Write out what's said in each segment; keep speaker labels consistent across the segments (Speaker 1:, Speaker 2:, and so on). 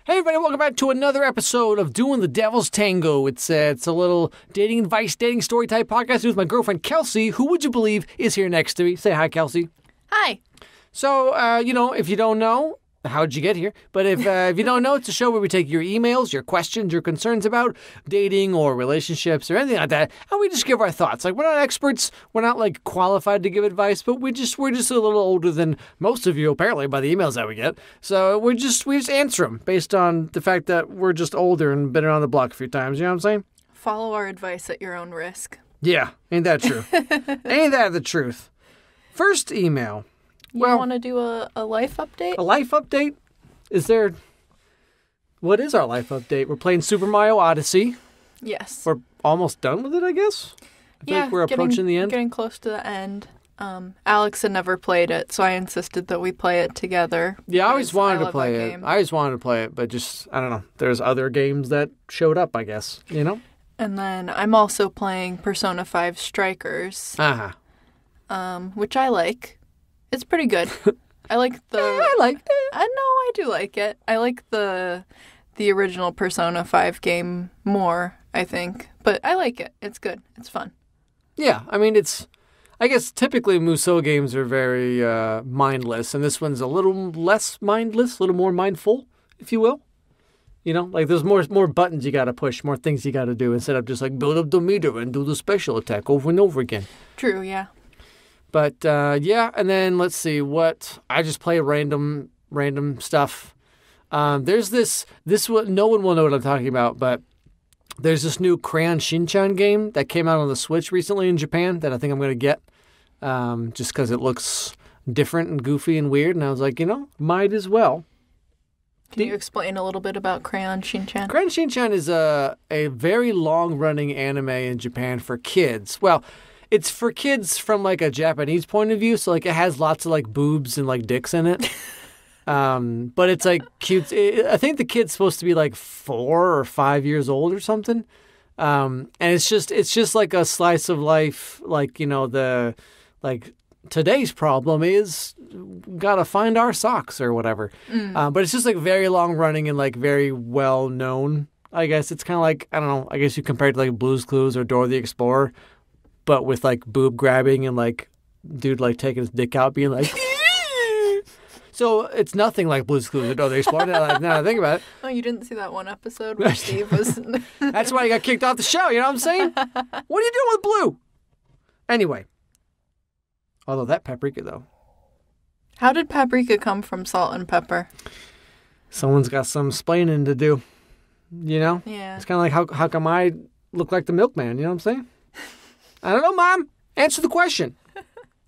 Speaker 1: Hey everybody, welcome back to another episode of Doing the Devil's Tango. It's a little dating advice, dating story type podcast with my girlfriend Kelsey, who would you believe is here next to me. Say hi, Kelsey.
Speaker 2: Hi.
Speaker 1: So, if you don't know, how'd you get here? But if you don't know, it's a show where we take your emails, your questions, your concerns about dating or relationships or anything like that, and we just give our thoughts. Like, we're not experts, we're not like qualified to give advice, but we're just a little older than most of you, apparently, by the emails that we get. So we just answer them based on the fact that we're just older and been around the block a few times. You know what I'm saying?
Speaker 2: Follow our advice at your own risk.
Speaker 1: Yeah, ain't that true? Ain't that the truth? First email.
Speaker 2: You want to do a life update?
Speaker 1: A life update? What is our life update? We're playing Super Mario Odyssey.
Speaker 2: Yes.
Speaker 1: We're almost done with it, I guess? I feel like we're approaching the end.
Speaker 2: Getting close to the end. Alex had never played it, so I insisted that we play it together.
Speaker 1: Yeah, I always wanted to play it. I always wanted to play it, but just, I don't know. There's other games that showed up, I guess, you know?
Speaker 2: And then I'm also playing Persona 5 Strikers. Which I like. It's pretty good. I like the...
Speaker 1: I like it.
Speaker 2: I do like it. I like the original Persona 5 game more, I think. But I like it. It's good. It's fun.
Speaker 1: Yeah, I mean, I guess typically Musou games are very mindless, and this one's a little less mindless, a little more mindful, if you will. You know, like there's more buttons you got to push, more things you got to do, instead of just like build up the meter and do the special attack over and over again.
Speaker 2: True, yeah.
Speaker 1: But, and then let's see what... I just play random stuff. There's this no one will know what I'm talking about, but there's this new Crayon Shinchan game that came out on the Switch recently in Japan that I think I'm going to get, just because it looks different and goofy and weird, and I was like, might as well.
Speaker 2: Can you explain a little bit about Crayon Shinchan?
Speaker 1: Crayon Shinchan is a very long-running anime in Japan for kids. Well... It's for kids from, like, a Japanese point of view, so, like, it has lots of, like, boobs and, like, dicks in it. But it's, like, cute. I think the kid's supposed to be, like, 4 or 5 years old or something. And it's just, like, a slice of life, like, today's problem is gotta find our socks or whatever. But it's just, like, very long-running and, like, very well-known, I guess. It's kind of like, I don't know, I guess you compare it to, like, Blue's Clues or Dora the Explorer. But with, like, boob grabbing and, like, dude, like, taking his dick out, being like... So it's nothing like Blue's Clues or Dora the Explorer. Now I think about it.
Speaker 2: Oh, you didn't see that one episode where Steve was...
Speaker 1: That's why he got kicked off the show, you know what I'm saying? What are you doing with Blue? Anyway. Although that paprika, though.
Speaker 2: How did paprika come from salt and pepper?
Speaker 1: Someone's got some explaining to do. You know?
Speaker 2: Yeah.
Speaker 1: It's kind of like, how come I look like the milkman, you know what I'm saying? I don't know, Mom. Answer the question.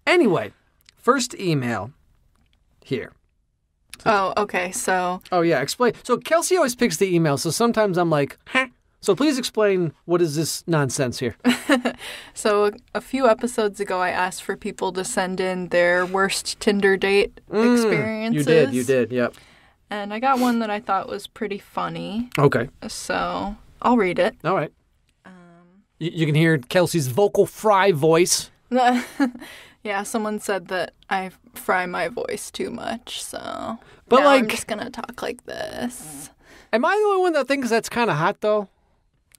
Speaker 1: Anyway, first email here.
Speaker 2: Oh, okay, so...
Speaker 1: Oh, yeah, explain. So Kelsey always picks the email, so sometimes I'm like, huh? So please explain what is this nonsense here.
Speaker 2: So a few episodes ago, I asked for people to send in their worst Tinder date experiences.
Speaker 1: You did, yep.
Speaker 2: And I got one that I thought was pretty funny.
Speaker 1: Okay.
Speaker 2: So I'll read it.
Speaker 1: All right. You can hear Kelsey's vocal fry voice.
Speaker 2: Yeah, someone said that I fry my voice too much, so
Speaker 1: but
Speaker 2: I'm just going to talk like this.
Speaker 1: Am I the only one that thinks that's kind of hot, though?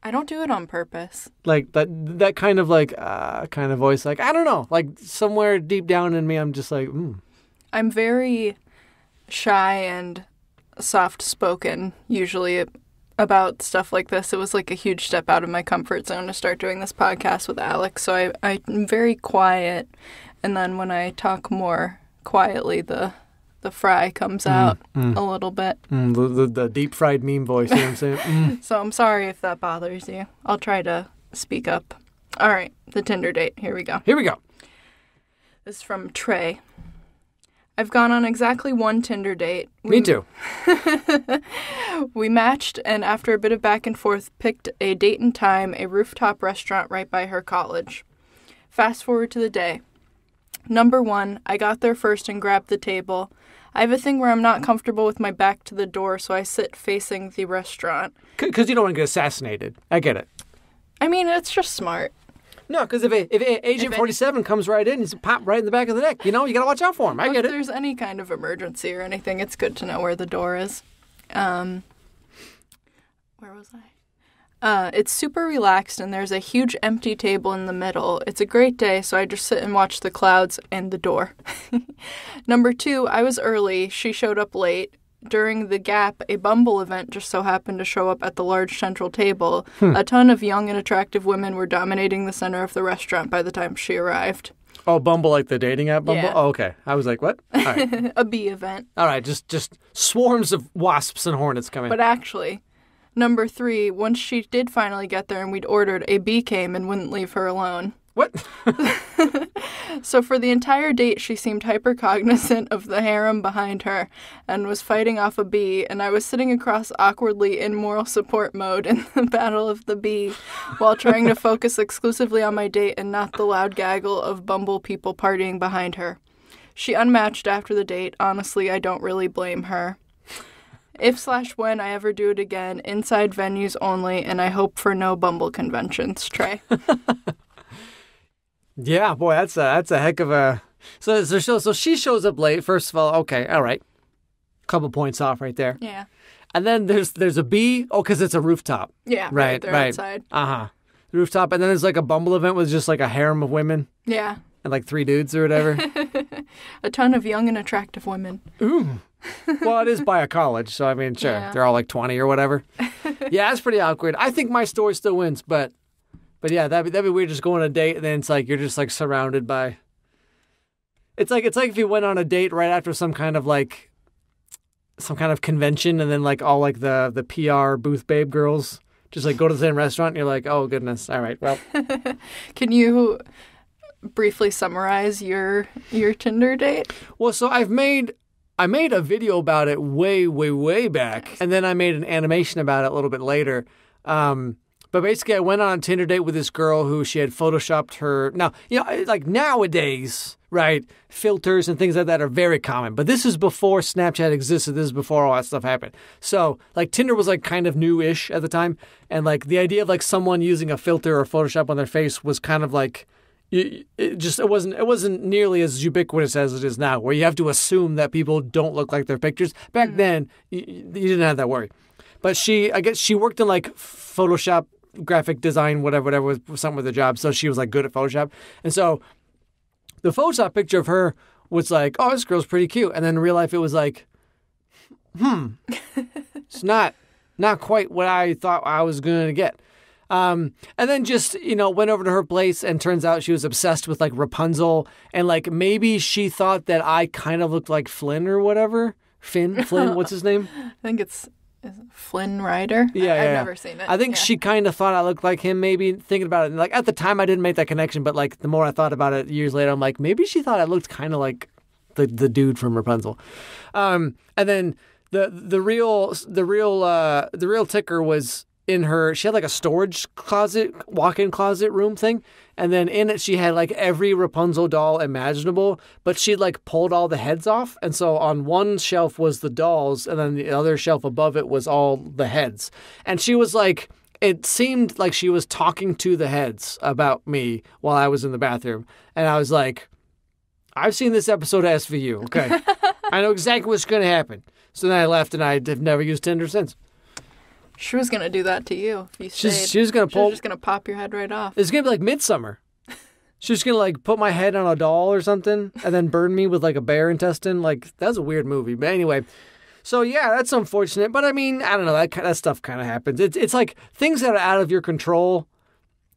Speaker 2: I don't do it on purpose.
Speaker 1: Like, that kind of, like, kind of voice, like, I don't know. Like, somewhere deep down in me, I'm just like,
Speaker 2: I'm very shy and soft-spoken, usually, about stuff like this. It was like a huge step out of my comfort zone to start doing this podcast with Alex. So I'm very quiet. And then when I talk more quietly, the fry comes out a little bit.
Speaker 1: The deep fried meme voice, you know what I'm saying?
Speaker 2: So I'm sorry if that bothers you. I'll try to speak up. All right, the Tinder date. Here we go. This is from Trey. I've gone on exactly one Tinder date.
Speaker 1: Me too.
Speaker 2: We matched, and after a bit of back and forth, picked a date and time, a rooftop restaurant right by her college. Fast forward to the day. Number 1, I got there first and grabbed the table. I have a thing where I'm not comfortable with my back to the door, so I sit facing the restaurant.
Speaker 1: Because you don't want to get assassinated. I get it.
Speaker 2: I mean, it's just smart.
Speaker 1: No, because if Agent 47 comes right in, he's pop right in the back of the neck. You know, you got to watch out for him. I get it.
Speaker 2: If there's any kind of emergency or anything, it's good to know where the door is. Where was I? It's super relaxed and there's a huge empty table in the middle. It's a great day, so I just sit and watch the clouds and the door. Number 2, I was early. She showed up late. During the gap, a Bumble event just so happened to show up at the large central table. A ton of young and attractive women were dominating the center of the restaurant by the time she arrived.
Speaker 1: Oh, Bumble, like the dating app Bumble?
Speaker 2: Yeah.
Speaker 1: Oh, okay. I was like, what? All right.
Speaker 2: A bee event.
Speaker 1: All right, just swarms of wasps and hornets coming.
Speaker 2: But actually, number 3, once she did finally get there and we'd ordered, a bee came and wouldn't leave her alone.
Speaker 1: What?
Speaker 2: So for the entire date, she seemed hyper-cognizant of the harem behind her and was fighting off a bee, and I was sitting across awkwardly in moral support mode in the battle of the bee while trying to focus exclusively on my date and not the loud gaggle of Bumble people partying behind her. She unmatched after the date. Honestly, I don't really blame her. If/when I ever do it again, inside venues only, and I hope for no Bumble conventions. Trey.
Speaker 1: Yeah, boy, that's a heck of a... So she shows up late, first of all. Okay, all right. Couple points off right there.
Speaker 2: Yeah.
Speaker 1: And then there's a bee. Oh, because it's a rooftop.
Speaker 2: Yeah,
Speaker 1: right.
Speaker 2: They're outside.
Speaker 1: Uh-huh. Rooftop. And then there's like a Bumble event with just like a harem of women.
Speaker 2: Yeah.
Speaker 1: And like 3 dudes or whatever.
Speaker 2: A ton of young and attractive women.
Speaker 1: Ooh. Well, it is by a college, so I mean, sure.
Speaker 2: Yeah.
Speaker 1: They're all like 20 or whatever. Yeah, it's pretty awkward. I think my story still wins, but yeah, that'd be weird just going on a date and then it's like you're just like surrounded by... It's like if you went on a date right after some kind of convention and then like all like the PR booth babe girls just like go to the same restaurant and you're like, oh goodness, all right, well.
Speaker 2: Can you briefly summarize your Tinder date?
Speaker 1: Well, so I made a video about it way, way, way back, and then I made an animation about it a little bit later. But basically, I went on a Tinder date with this girl who she had photoshopped her. Now, like nowadays, right, filters and things like that are very common. But this is before Snapchat existed. This is before all that stuff happened. So, like, Tinder was, like, kind of new-ish at the time. And, like, the idea of, like, someone using a filter or Photoshop on their face was kind of like... It wasn't nearly as ubiquitous as it is now, where you have to assume that people don't look like their pictures. Back then, you didn't have that worry. But I guess she worked in like Photoshop, graphic design, whatever was something with the job. So she was like good at Photoshop. And so the Photoshop picture of her was like, oh, this girl's pretty cute. And then in real life, it was like, it's not quite what I thought I was going to get. And then just, went over to her place and turns out she was obsessed with like Rapunzel and like maybe she thought that I kind of looked like Flynn or whatever. Flynn, what's his name?
Speaker 2: I think it's Flynn Rider.
Speaker 1: Yeah,
Speaker 2: I've never seen it.
Speaker 1: I think she kind of thought I looked like him maybe thinking about it. And like at the time I didn't make that connection, but like the more I thought about it years later, I'm like, maybe she thought I looked kind of like the dude from Rapunzel. And then the real ticker was in her, she had like a storage closet, walk-in closet room thing. And then in it, she had like every Rapunzel doll imaginable, but she'd like pulled all the heads off. And so on one shelf was the dolls, and then the other shelf above it was all the heads. And she was like, it seemed like she was talking to the heads about me while I was in the bathroom. And I was like, I've seen this episode of SVU. Okay. I know exactly what's going to happen. So then I left and I have never used Tinder since.
Speaker 2: She was going to do that to you if you stayed.
Speaker 1: She was going to pull...
Speaker 2: She was just going to pop your head right off.
Speaker 1: It's going to be like Midsummer. She was going to like put my head on a doll or something and then burn me with like a bear intestine. Like, that was a weird movie. But anyway, so yeah, that's unfortunate. But I mean, I don't know. That stuff kind of happens. It's like things that are out of your control,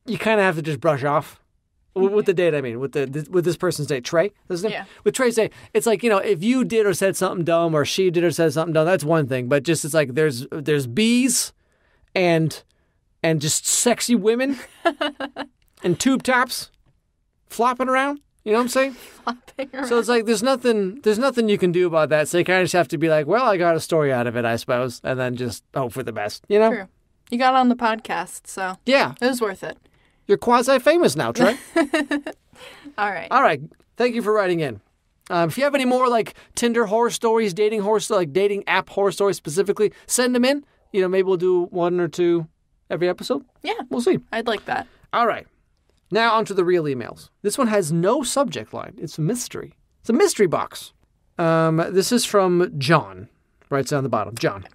Speaker 1: you kind of have to just brush off. With the date, I mean, with this person's date, Trey, isn't it?
Speaker 2: Yeah.
Speaker 1: With Trey's date, it's like, if you did or said something dumb or she did or said something dumb, that's one thing. But just it's like there's bees and just sexy women and tube tops flopping around. You know what I'm saying?
Speaker 2: Flopping around.
Speaker 1: So it's like there's nothing you can do about that. So you kind of just have to be like, well, I got a story out of it, I suppose, and then just hope for the best.
Speaker 2: True. You got on the podcast, so
Speaker 1: yeah,
Speaker 2: it was worth it.
Speaker 1: You're quasi-famous now, Trey.
Speaker 2: All right.
Speaker 1: All right. Thank you for writing in. If you have any more like Tinder horror stories, dating horror stories, like dating app horror stories specifically, send them in. Maybe we'll do 1 or 2 every episode.
Speaker 2: Yeah.
Speaker 1: We'll see.
Speaker 2: I'd like that.
Speaker 1: All right. Now on to the real emails. This one has no subject line. It's a mystery. It's a mystery box. This is from John. Right down the bottom. John.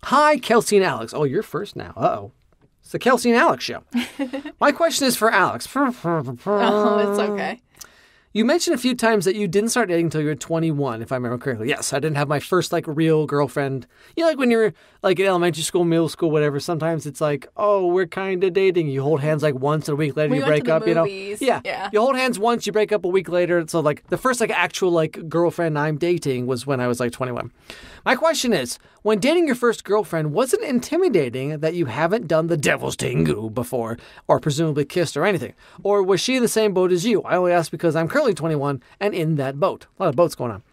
Speaker 1: Hi, Kelsey and Alex. Oh, you're first now. Uh-oh. It's the Kelsey and Alex show. My question is for Alex.
Speaker 2: Oh, it's okay.
Speaker 1: You mentioned a few times that you didn't start dating until you were 21, if I remember correctly. Yes, I didn't have my first, real girlfriend. You know, like when you're, in elementary school, middle school, whatever, sometimes it's like, oh, we're kind of dating. You hold hands, once, and a week later you break up,
Speaker 2: movies.
Speaker 1: Yeah. You hold hands once, you break up a week later. So, the first, actual, girlfriend I'm dating was when I was, 21. My question is, when dating your first girlfriend, was it intimidating that you haven't done the devil's tango before, or presumably kissed or anything? Or was she in the same boat as you? I only ask because I'm currently 21 and in that boat. A lot of boats going on.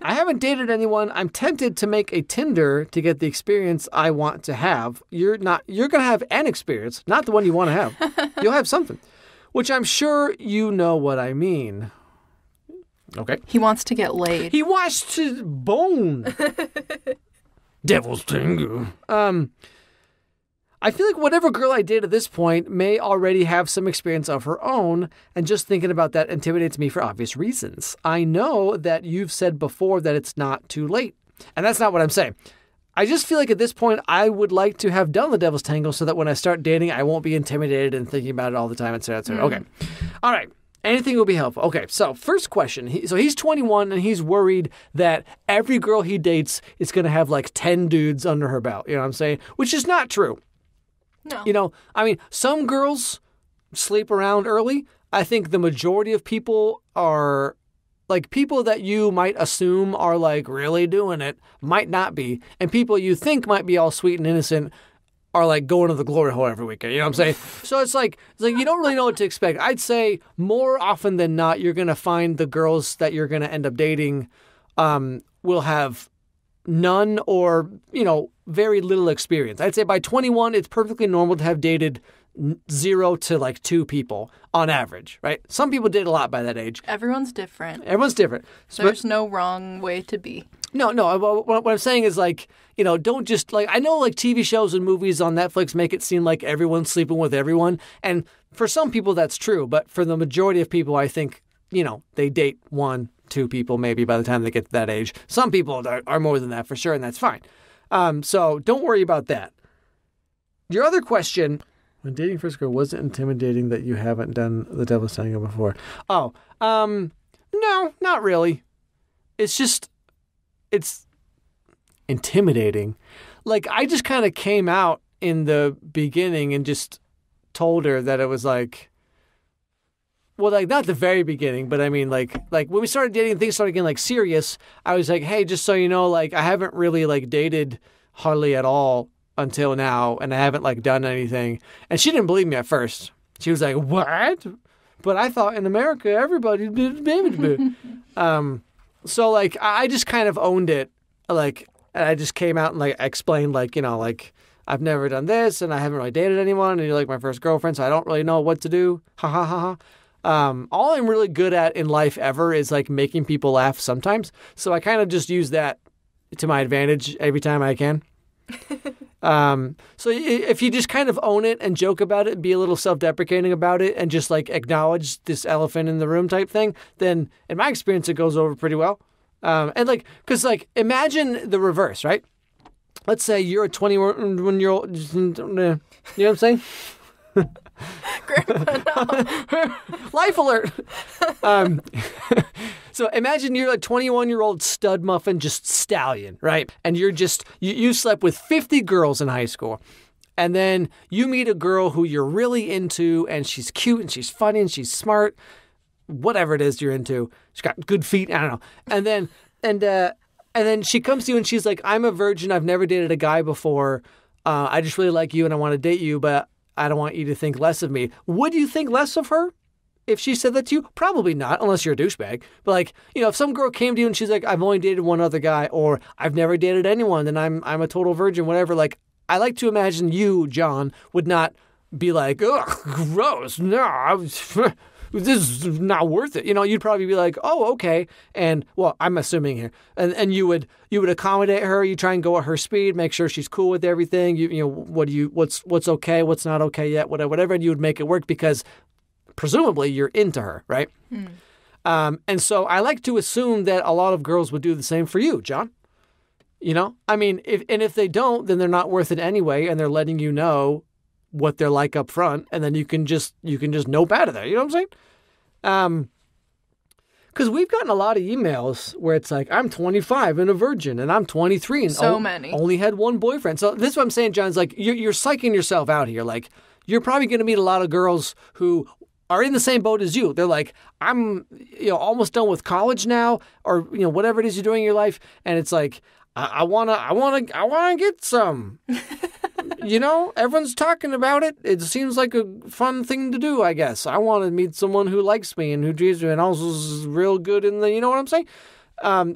Speaker 1: I haven't dated anyone. I'm tempted to make a Tinder to get the experience I want to have. You're going to have an experience, not the one you want to have. You'll have something, which I'm sure you know what I mean. Okay.
Speaker 2: He wants to get laid.
Speaker 1: He wants to bone. Devil's tango. I feel like whatever girl I date at this point may already have some experience of her own, and just thinking about that intimidates me for obvious reasons. I know that you've said before that it's not too late, and that's not what I'm saying. I just feel like at this point I would like to have done the devil's tango so that when I start dating, I won't be intimidated and thinking about it all the time, etc., etc. Okay. All right. Anything will be helpful. Okay, so first question. He's 21 and he's worried that every girl he dates is going to have 10 dudes under her belt. You know what I'm saying? Which is not true.
Speaker 2: No.
Speaker 1: Some girls sleep around early. I think the majority of people are people that you might assume are really doing it might not be. And people you think might be all sweet and innocent are going to the glory hole every weekend. You know what I'm saying? So it's you don't really know what to expect. I'd say more often than not, you're going to find the girls that you're going to end up dating will have none or, very little experience. I'd say by 21, it's perfectly normal to have dated 0 to 2 people on average, right? Some people date a lot by that age.
Speaker 2: Everyone's different.
Speaker 1: So
Speaker 2: there's no wrong way to be.
Speaker 1: No. What I'm saying is don't just I know TV shows and movies on Netflix make it seem like everyone's sleeping with everyone. And for some people that's true. But for the majority of people, I think, they date 1, 2 people maybe by the time they get to that age. Some people are more than that for sure. And that's fine. So don't worry about that. Your other question, when dating first girl, was it intimidating that you haven't done the devil's tango before? Oh, no, not really. It's intimidating. I just kind of came out in the beginning and just told her that it was not the very beginning, but I mean, when we started dating and things started getting serious, I was hey, just so you know, I haven't really dated hardly at all until now, and I haven't done anything. And she didn't believe me at first. She was like, what? But I thought in America, everybody did baby. So I just kind of owned it. And I just came out and explained I've never done this and I haven't really dated anyone and you're my first girlfriend, so I don't really know what to do. Ha ha ha ha. All I'm really good at in life ever is making people laugh sometimes. So I kind of just use that to my advantage every time I can. So if you just kind of own it and joke about it, be a little self-deprecating about it and just acknowledge this elephant in the room type thing, then in my experience, it goes over pretty well. Cause imagine the reverse, right? Let's say you're a 21-year-old, you know what I'm saying?
Speaker 2: Grandpa, no.
Speaker 1: Life alert. So imagine you're a 21-year-old stud muffin, just stallion, right? And you're just, you slept with 50 girls in high school. And then you meet a girl who you're really into and she's cute and she's funny and she's smart, whatever it is you're into. She's got good feet. I don't know. And then she comes to you and she's like, I'm a virgin. I've never dated a guy before. I just really like you and I want to date you, but I don't want you to think less of me. Would you think less of her if she said that to you? Probably not, unless you're a douchebag. But if some girl came to you and she's like, I've only dated one other guy, or I've never dated anyone, then I'm a total virgin, whatever. I like to imagine you, John, would not be like, ugh, gross. No, this is not worth it. You'd probably be like, oh, okay. And well, I'm assuming here. And you would accommodate her. You try and go at her speed, make sure she's cool with everything. What's okay, what's not okay yet, whatever. And you would make it work because presumably you're into her, right? And so I like to assume that a lot of girls would do the same for you, John. You know? I mean, if they don't, then they're not worth it anyway, and they're letting you know what they're like up front, and then you can just nope out of there. You know what I'm saying? Because we've gotten a lot of emails where it's like, I'm 25 and a virgin, and I'm 23 and
Speaker 2: many.
Speaker 1: Only had one boyfriend. So this is what I'm saying, John, is like, you're psyching yourself out here. Like, you're probably going to meet a lot of girls who are in the same boat as you. They're like, I'm, almost done with college now, or, whatever it is you're doing in your life. And it's like, I wanna get some. Everyone's talking about it. It seems like a fun thing to do, I guess. I want to meet someone who likes me and who treats me and also is real good in the, you know what I'm saying?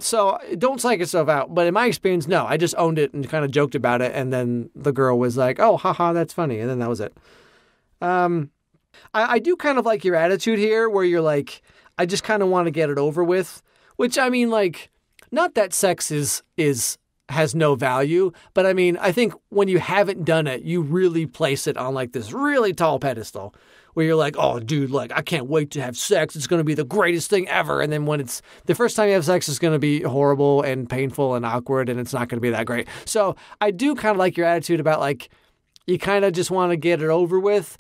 Speaker 1: So don't psych yourself out. But in my experience, no, I just owned it and kind of joked about it. And then the girl was like, oh, haha, that's funny. And then that was it. I do kind of like your attitude here where you're like, I just kind of want to get it over with, which I mean, like, not that sex has no value, but I mean, I think when you haven't done it, you really place it on like this really tall pedestal where you're like, oh, dude, like, I can't wait to have sex. It's going to be the greatest thing ever. And then when it's the first time you have sex, it's going to be horrible and painful and awkward, and it's not going to be that great. So I do kind of like your attitude about like, you kind of just want to get it over with.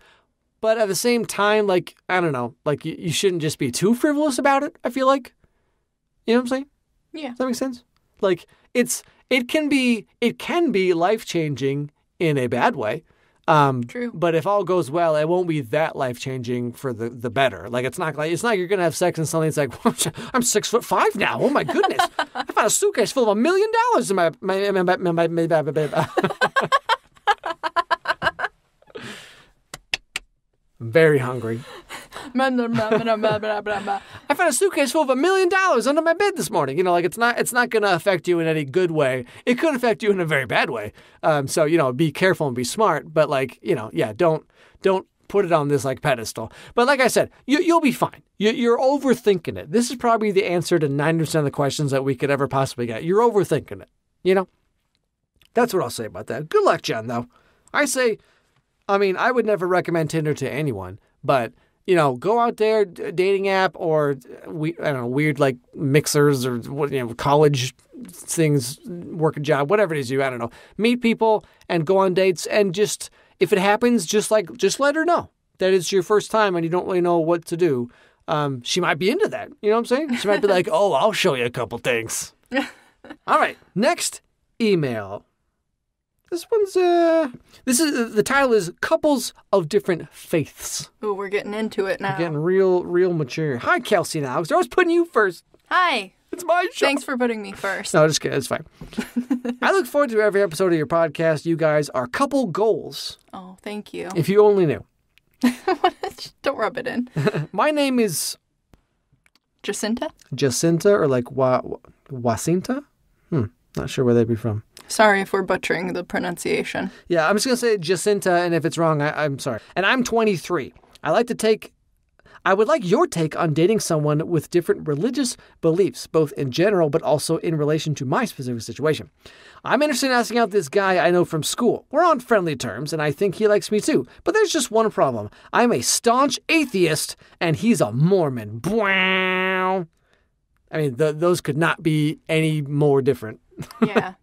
Speaker 1: But at the same time, like, I don't know, like you shouldn't just be too frivolous about it, I feel like. You know what I'm saying?
Speaker 2: Yeah.
Speaker 1: Does that make sense? Like, it can be life-changing in a bad way.
Speaker 2: True.
Speaker 1: But if all goes well, it won't be that life-changing for the better. Like, it's not you're going to have sex and suddenly it's like, I'm 6'5" now. Oh my goodness. I found a suitcase full of $1 million in my very hungry. I found a suitcase full of $1 million under my bed this morning. Like, it's not going to affect you in any good way. It could affect you in a very bad way. So, be careful and be smart. But like, don't put it on this like pedestal. But like I said, you'll be fine. You're overthinking it. This is probably the answer to 90% of the questions that we could ever possibly get. You're overthinking it. That's what I'll say about that. Good luck, John, though. I would never recommend Tinder to anyone, but go out there, dating app, or weird like mixers or college things, work a job, whatever it is I don't know. Meet people and go on dates, and just if it happens, just let her know that it's your first time and you don't really know what to do. She might be into that. You know what I'm saying? She might be like, oh, I'll show you a couple things. All right, next email. This one's, the title is Couples of Different Faiths.
Speaker 2: Oh, we're getting into it now.
Speaker 1: We're getting real mature. Hi, Kelsey and Alex. I was putting you first.
Speaker 2: Hi.
Speaker 1: It's my show.
Speaker 2: Thanks for putting me first.
Speaker 1: No, just kidding. It's fine. I look forward to every episode of your podcast. You guys are couple goals.
Speaker 2: Oh, thank you.
Speaker 1: If you only knew.
Speaker 2: Don't rub it in.
Speaker 1: My name is...
Speaker 2: Jacinta?
Speaker 1: Jacinta, or like Wacinta? Not sure where they'd be from.
Speaker 2: Sorry if we're butchering the pronunciation. Yeah,
Speaker 1: I'm just going to say Jacinta, and if it's wrong, I'm sorry. And I'm 23. I would like your take on dating someone with different religious beliefs, both in general, but also in relation to my specific situation. I'm interested in asking out this guy I know from school. We're on friendly terms, and I think he likes me too. But there's just one problem. I'm a staunch atheist, and he's a Mormon. Wow. I mean, those could not be any more different.
Speaker 2: Yeah.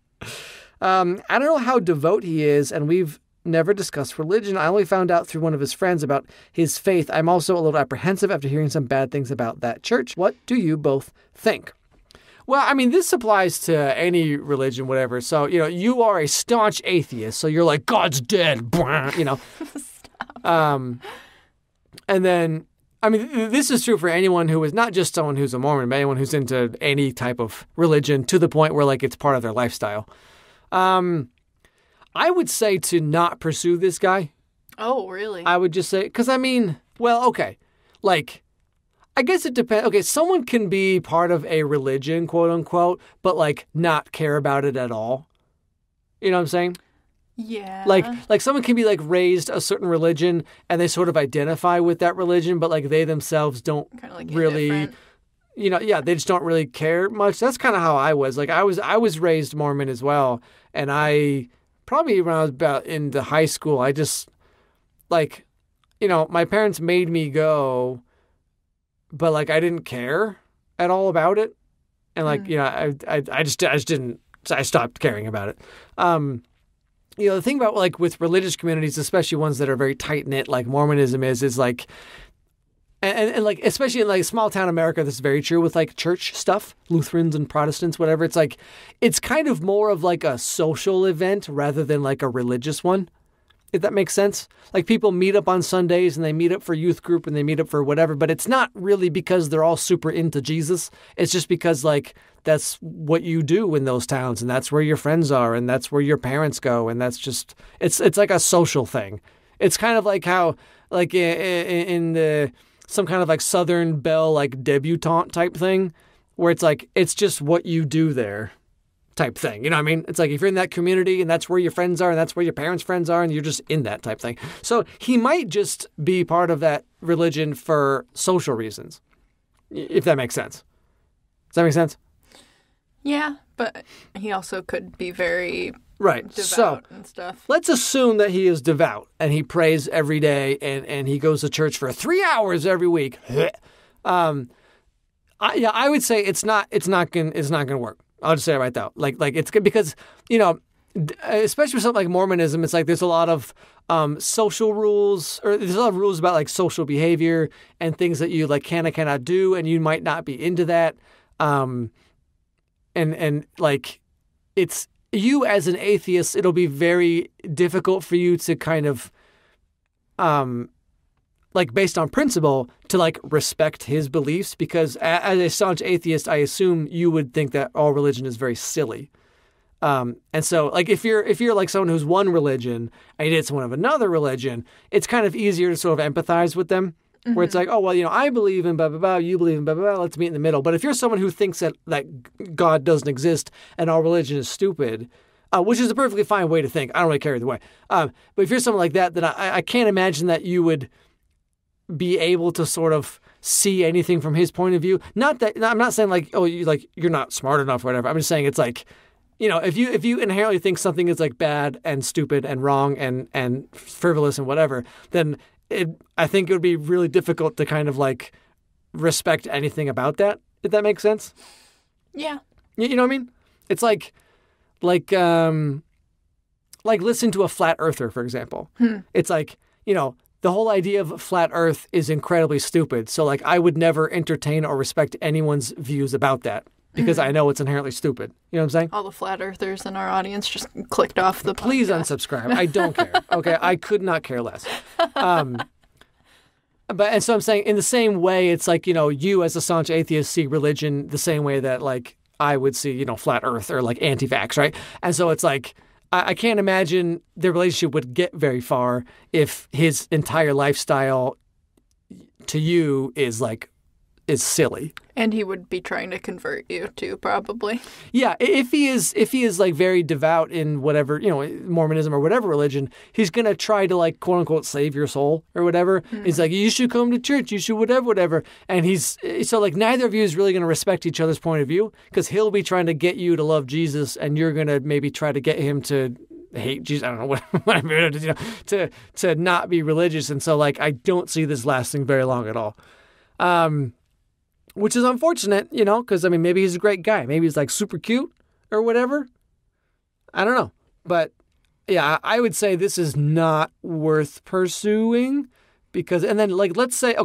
Speaker 1: I don't know how devout he is, and we've never discussed religion. I only found out through one of his friends about his faith. I'm also a little apprehensive after hearing some bad things about that church. What do you both think? Well, I mean, this applies to any religion, whatever. So, you are a staunch atheist, so you're like, God's dead,
Speaker 2: Stop.
Speaker 1: And then, I mean, this is true for anyone who is not just someone who's a Mormon, but anyone who's into any type of religion to the point where, like, it's part of their lifestyle. I would say to not pursue this guy.
Speaker 2: Oh, really?
Speaker 1: I would just say, because I mean, well, okay. Like, I guess it depends. Okay, someone can be part of a religion, quote unquote, but like not care about it at all. You know what I'm saying?
Speaker 2: Yeah.
Speaker 1: Like someone can be like raised a certain religion and they sort of identify with that religion, but like they themselves don't
Speaker 2: like
Speaker 1: really,
Speaker 2: indifferent.
Speaker 1: they just don't really care much. That's kind of how I was. Like I was raised Mormon as well. And I probably when I was about into high school, I just like, my parents made me go, but like I didn't care at all about it. And like, I just didn't I stopped caring about it. The thing about like with religious communities, especially ones that are very tight knit, like Mormonism is like, and like especially in like small town America, this is very true with like church stuff, Lutherans and Protestants, whatever. It's like it's kind of more of like a social event rather than like a religious one. If that makes sense. Like people meet up on Sundays and they meet up for youth group and they meet up for whatever, but it's not really because they're all super into Jesus. It's just because like that's what you do in those towns and that's where your friends are and that's where your parents go. And that's just, it's like a social thing. It's kind of like how like in the, some kind of like Southern Belle, like debutante type thing where it's like, it's just what you do there. Type thing. You know what I mean? It's like if you're in that community and that's where your friends are and that's where your parents' friends are and you're just in that type thing. So he might just be part of that religion for social reasons, if that makes sense. Does that make sense?
Speaker 2: Yeah, but he also could be very
Speaker 1: devout
Speaker 2: so, and stuff.
Speaker 1: Let's assume that he is devout and he prays every day and he goes to church for 3 hours every week. I would say it's not gonna work. I'll just say it right now. Like it's good because, especially with something like Mormonism, it's like there's a lot of social rules or there's a lot of rules about like social behavior and things that you like can or cannot do. And you might not be into that. And like it's you as an atheist, it'll be very difficult for you to kind of, like based on principle, to like respect his beliefs because as a staunch atheist, I assume you would think that all religion is very silly. And so like if you're like someone who's one religion and you did someone of another religion, it's kind of easier to sort of empathize with them where it's like, oh, well, I believe in blah, blah, blah, you believe in blah, blah, blah, let's meet in the middle. But if you're someone who thinks that God doesn't exist and all religion is stupid, which is a perfectly fine way to think. I don't really care either way. But if you're someone like that, then I can't imagine that you would be able to sort of see anything from his point of view. Not that I'm not saying like, oh, you're not smart enough or whatever. I'm just saying it's like, if you inherently think something is like bad and stupid and wrong and frivolous and whatever, then I think it would be really difficult to kind of like respect anything about that, if that makes sense.
Speaker 2: Yeah.
Speaker 1: You know what I mean? It's like listen to a flat earther, for example. It's like, the whole idea of flat earth is incredibly stupid. So like I would never entertain or respect anyone's views about that because I know it's inherently stupid. You know what I'm saying?
Speaker 2: All the flat earthers in our audience just clicked off the podcast.
Speaker 1: Please unsubscribe. I don't care. Okay. I could not care less. And so I'm saying in the same way, it's like, you as a staunch atheist see religion the same way that like I would see, flat earth or like anti-vax, right? And so it's like, I can't imagine their relationship would get very far if his entire lifestyle to you is silly.
Speaker 2: And he would be trying to convert you too, probably.
Speaker 1: Yeah, if he is like very devout in whatever, Mormonism or whatever religion, he's going to try to like quote unquote save your soul or whatever. He's like, you should come to church, you should whatever. And so like neither of you is really going to respect each other's point of view because he'll be trying to get you to love Jesus and you're going to maybe try to get him to hate Jesus. I don't know what to not be religious. And so like I don't see this lasting very long at all. Which is unfortunate, because, maybe he's a great guy. Maybe he's, like, super cute or whatever. I don't know. But, yeah, I would say this is not worth pursuing because, and then, like, let's say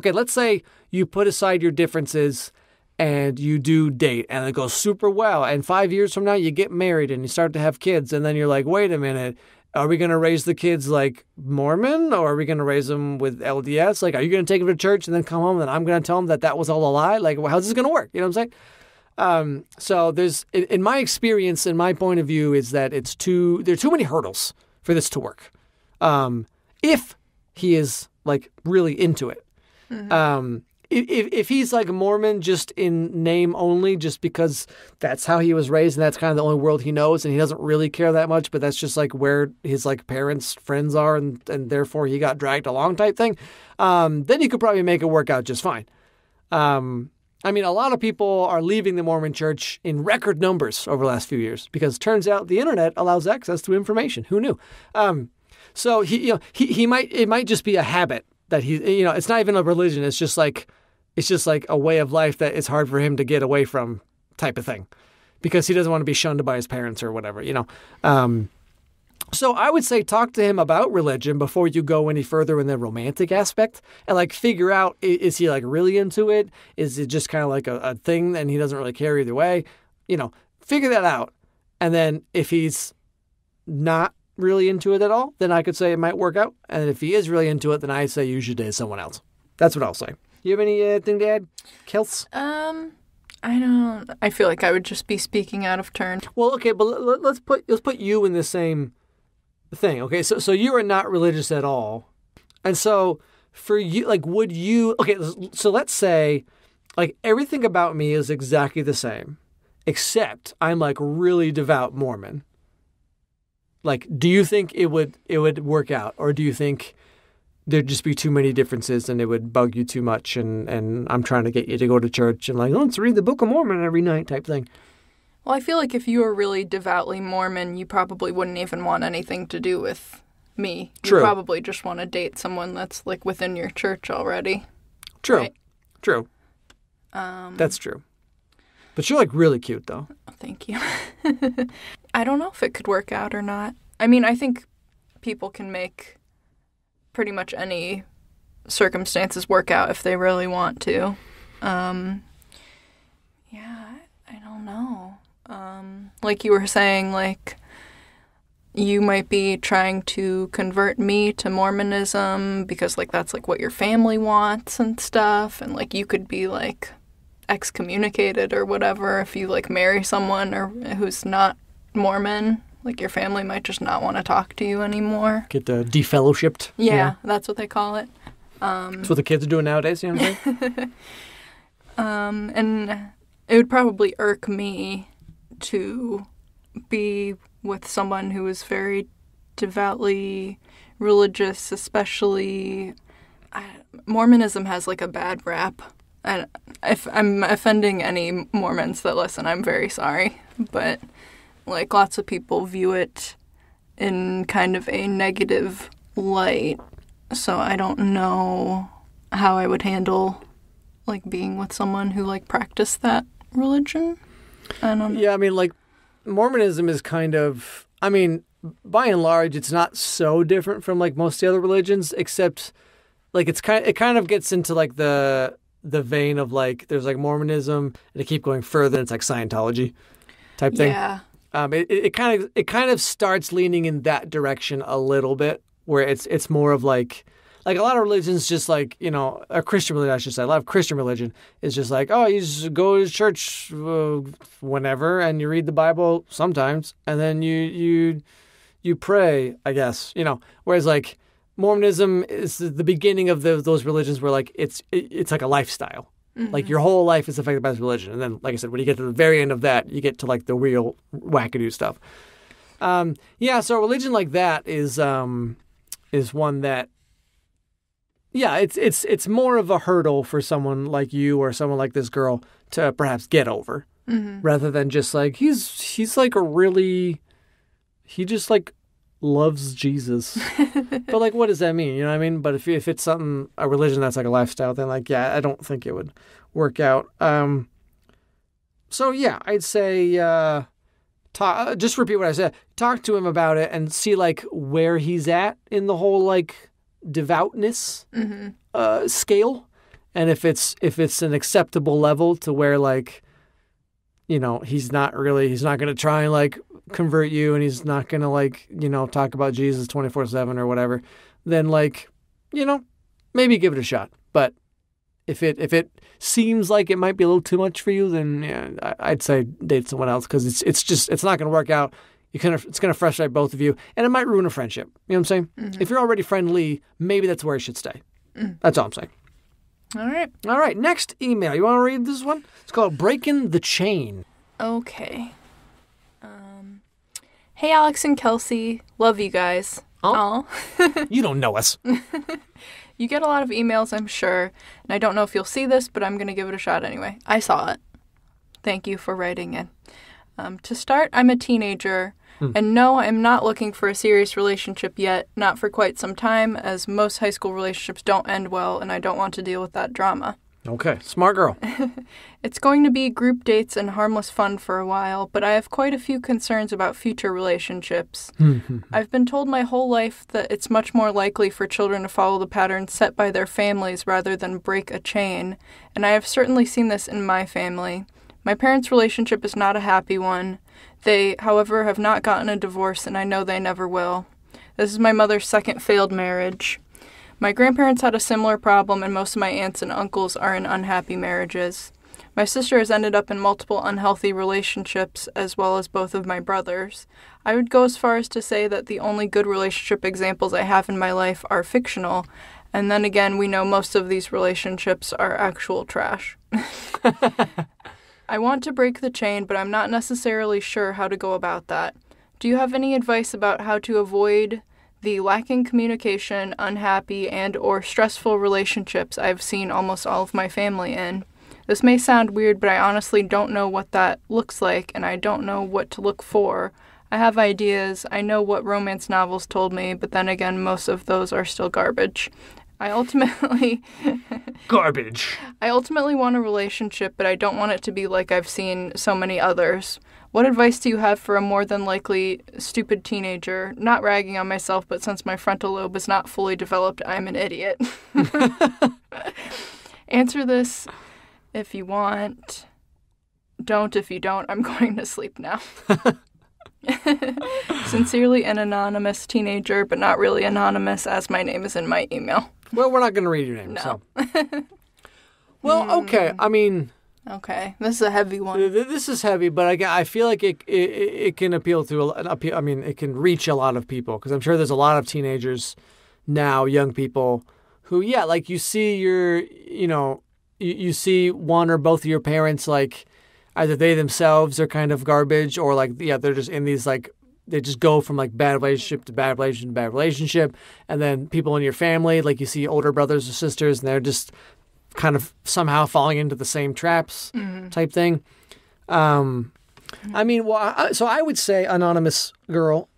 Speaker 1: you put aside your differences and you do date and it goes super well. And 5 years from now, you get married and you start to have kids. And then you're like, wait a minute. Are we going to raise the kids like Mormon or are we going to raise them with LDS? Like, are you going to take them to church and then come home and I'm going to tell them that was all a lie? Like, how's this going to work? You know what I'm saying? So there's, in my experience, in my point of view, is that there are too many hurdles for this to work. If he is like really into it. If he's like a Mormon just in name only, just because that's how he was raised and that's kind of the only world he knows and he doesn't really care that much, but that's just like where his like parents' friends are and therefore he got dragged along type thing, then you could probably make it work out just fine. A lot of people are leaving the Mormon church in record numbers over the last few years because it turns out the internet allows access to information. Who knew? So it might just be a habit that it's not even a religion. It's just like a way of life that it's hard for him to get away from type of thing. because he doesn't want to be shunned by his parents or whatever, So I would say talk to him about religion before you go any further in the romantic aspect and like figure out, is he like really into it? Is it just kind of like a thing and he doesn't really care either way? Figure that out. And then if he's not really into it at all, then I could say it might work out. And if he is really into it, then I say you should date someone else. That's what I'll say. You have anything to add, Kels?
Speaker 2: I don't. I feel like I would just be speaking out of turn.
Speaker 1: Well, okay, but let's put you in the same thing. Okay, so you are not religious at all, and so for you, like, would you? Okay, so let's say, like, everything about me is exactly the same, except I'm like really devout Mormon. Like, do you think it would work out, or do you think there'd just be too many differences and it would bug you too much, and I'm trying to get you to go to church and like, let's read the Book of Mormon every night type thing?
Speaker 2: Well, I feel like if you were really devoutly Mormon, you probably wouldn't even want anything to do with me.
Speaker 1: True.
Speaker 2: You probably just want to date someone that's like within your church already.
Speaker 1: True.
Speaker 2: Right?
Speaker 1: True. That's true. But you're like really cute though.
Speaker 2: Oh, thank you. I don't know if it could work out or not. I mean, I think people can make pretty much any circumstances work out if they really want to. Yeah, I don't know. Like you were saying, like, you might be trying to convert me to Mormonism because, like, that's, like, what your family wants and stuff. And, like, you could be, like, excommunicated or whatever if you, like, marry someone who's not Mormon. Like, your family might just not want to talk to you anymore.
Speaker 1: Get defellowshipped.
Speaker 2: Yeah, that's what they call it.
Speaker 1: That's what the kids are doing nowadays, you know what I'm saying?
Speaker 2: And it would probably irk me to be with someone who is very devoutly religious, especially Mormonism has like a bad rap. And if I'm offending any Mormons that listen, I'm very sorry. But like lots of people view it in kind of a negative light. So I don't know how I would handle like being with someone who like practiced that religion. I don't know.
Speaker 1: Yeah, I mean, like, Mormonism is kind of, I mean, by and large, it's not so different from like most of the other religions, except like it kind of gets into like the vein of like there's like Mormonism, and they keep going further. And it's like Scientology type thing.
Speaker 2: Yeah.
Speaker 1: It kind of starts leaning in that direction a little bit, where it's more of like a lot of religions, just like, you know, a Christian religion, I should say, a lot of Christian religion is just like, oh, you just go to church whenever and you read the Bible sometimes, and then you pray, I guess, you know. Whereas like Mormonism is the beginning of those religions where like it's like a lifestyle. Mm-hmm. Like your whole life is affected by this religion. And then, like I said, when you get to the very end of that, you get to like the real wackadoo stuff. Yeah, so a religion like that is one that, yeah, it's more of a hurdle for someone like you or someone like this girl to perhaps get over, rather than just like he's like he just like loves Jesus. But like, what does that mean? You know what I mean? But if it's a religion that's like a lifestyle, then like, yeah, I don't think it would work out. So yeah, I'd say just repeat what I said. Talk to him about it and see like where he's at in the whole like devoutness scale, and if it's an acceptable level to where like, you know, he's not going to try and like convert you, and he's not going to like, you know, talk about Jesus 24/7 or whatever, then like, you know, maybe give it a shot. But if it seems like it might be a little too much for you, then yeah, I'd say date someone else, because it's not going to work out. It's going to frustrate both of you, and it might ruin a friendship. You know what I'm saying? Mm-hmm. If you're already friendly, maybe that's where you should stay. That's all I'm saying.
Speaker 2: All right.
Speaker 1: All right. Next email. You want to read this one? It's called Breaking the Chain.
Speaker 2: Okay. Hey, Alex and Kelsey. Love you guys.
Speaker 1: Oh. You don't know us.
Speaker 2: You get a lot of emails, I'm sure, and I don't know if you'll see this, but I'm going to give it a shot anyway. I saw it. Thank you for writing in. To start, I'm a teenager, and no, I'm not looking for a serious relationship yet, not for quite some time, as most high school relationships don't end well, and I don't want to deal with that drama.
Speaker 1: Okay, smart girl.
Speaker 2: It's going to be group dates and harmless fun for a while, but I have quite a few concerns about future relationships. I've been told my whole life that it's much more likely for children to follow the patterns set by their families rather than break a chain, and I have certainly seen this in my family. My parents' relationship is not a happy one. They, however, have not gotten a divorce, and I know they never will. This is my mother's second failed marriage. My grandparents had a similar problem, and most of my aunts and uncles are in unhappy marriages. My sister has ended up in multiple unhealthy relationships, as well as both of my brothers. I would go as far as to say that the only good relationship examples I have in my life are fictional, and then again, we know most of these relationships are actual trash. I want to break the chain, but I'm not necessarily sure how to go about that. Do you have any advice about how to avoid the lacking communication, unhappy, and or stressful relationships I've seen almost all of my family in? This may sound weird, but I honestly don't know what that looks like, and I don't know what to look for. I have ideas, I know what romance novels told me, but then again, most of those are still garbage.
Speaker 1: Garbage.
Speaker 2: I ultimately want a relationship, but I don't want it to be like I've seen so many others. What advice do you have for a more than likely stupid teenager? Not ragging on myself, but since my frontal lobe is not fully developed, I'm an idiot. Answer this if you want. Don't if you don't. I'm going to sleep now. Sincerely, an anonymous teenager, but not really anonymous, as my name is in my email.
Speaker 1: Well, we're not going to read your name,
Speaker 2: No.
Speaker 1: so. Well, okay. I mean...
Speaker 2: Okay, this is a heavy one.
Speaker 1: This is heavy, but I feel like it can appeal to it can reach a lot of people, because I'm sure there's a lot of teenagers now, young people, who, yeah, like you see you see one or both of your parents, like either they themselves are kind of garbage, or like, yeah, they're just in these, like, they just go from like bad relationship to bad relationship to bad relationship. And then people in your family, like you see older brothers or sisters, and they're just kind of somehow falling into the same traps type thing. I mean, well, so I would say, anonymous girl,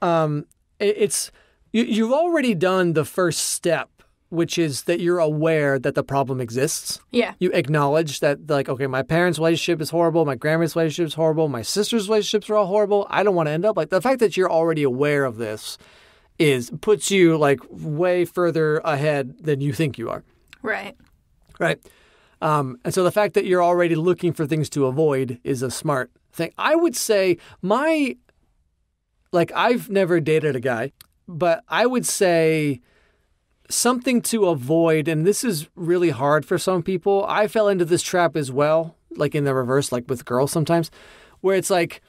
Speaker 1: it's you've already done the first step, which is that you're aware that the problem exists.
Speaker 2: Yeah.
Speaker 1: You acknowledge that, like, okay, my parents' relationship is horrible, my grandma's relationship is horrible, my sister's relationships are all horrible. I don't want to end up like the fact that you're already aware of this puts you like way further ahead than you think you are.
Speaker 2: Right.
Speaker 1: Right. And so the fact that you're already looking for things to avoid is a smart thing. I would say I've never dated a guy, but I would say something to avoid, and this is really hard for some people. I fell into this trap as well, like in the reverse, like with girls sometimes, where it's like,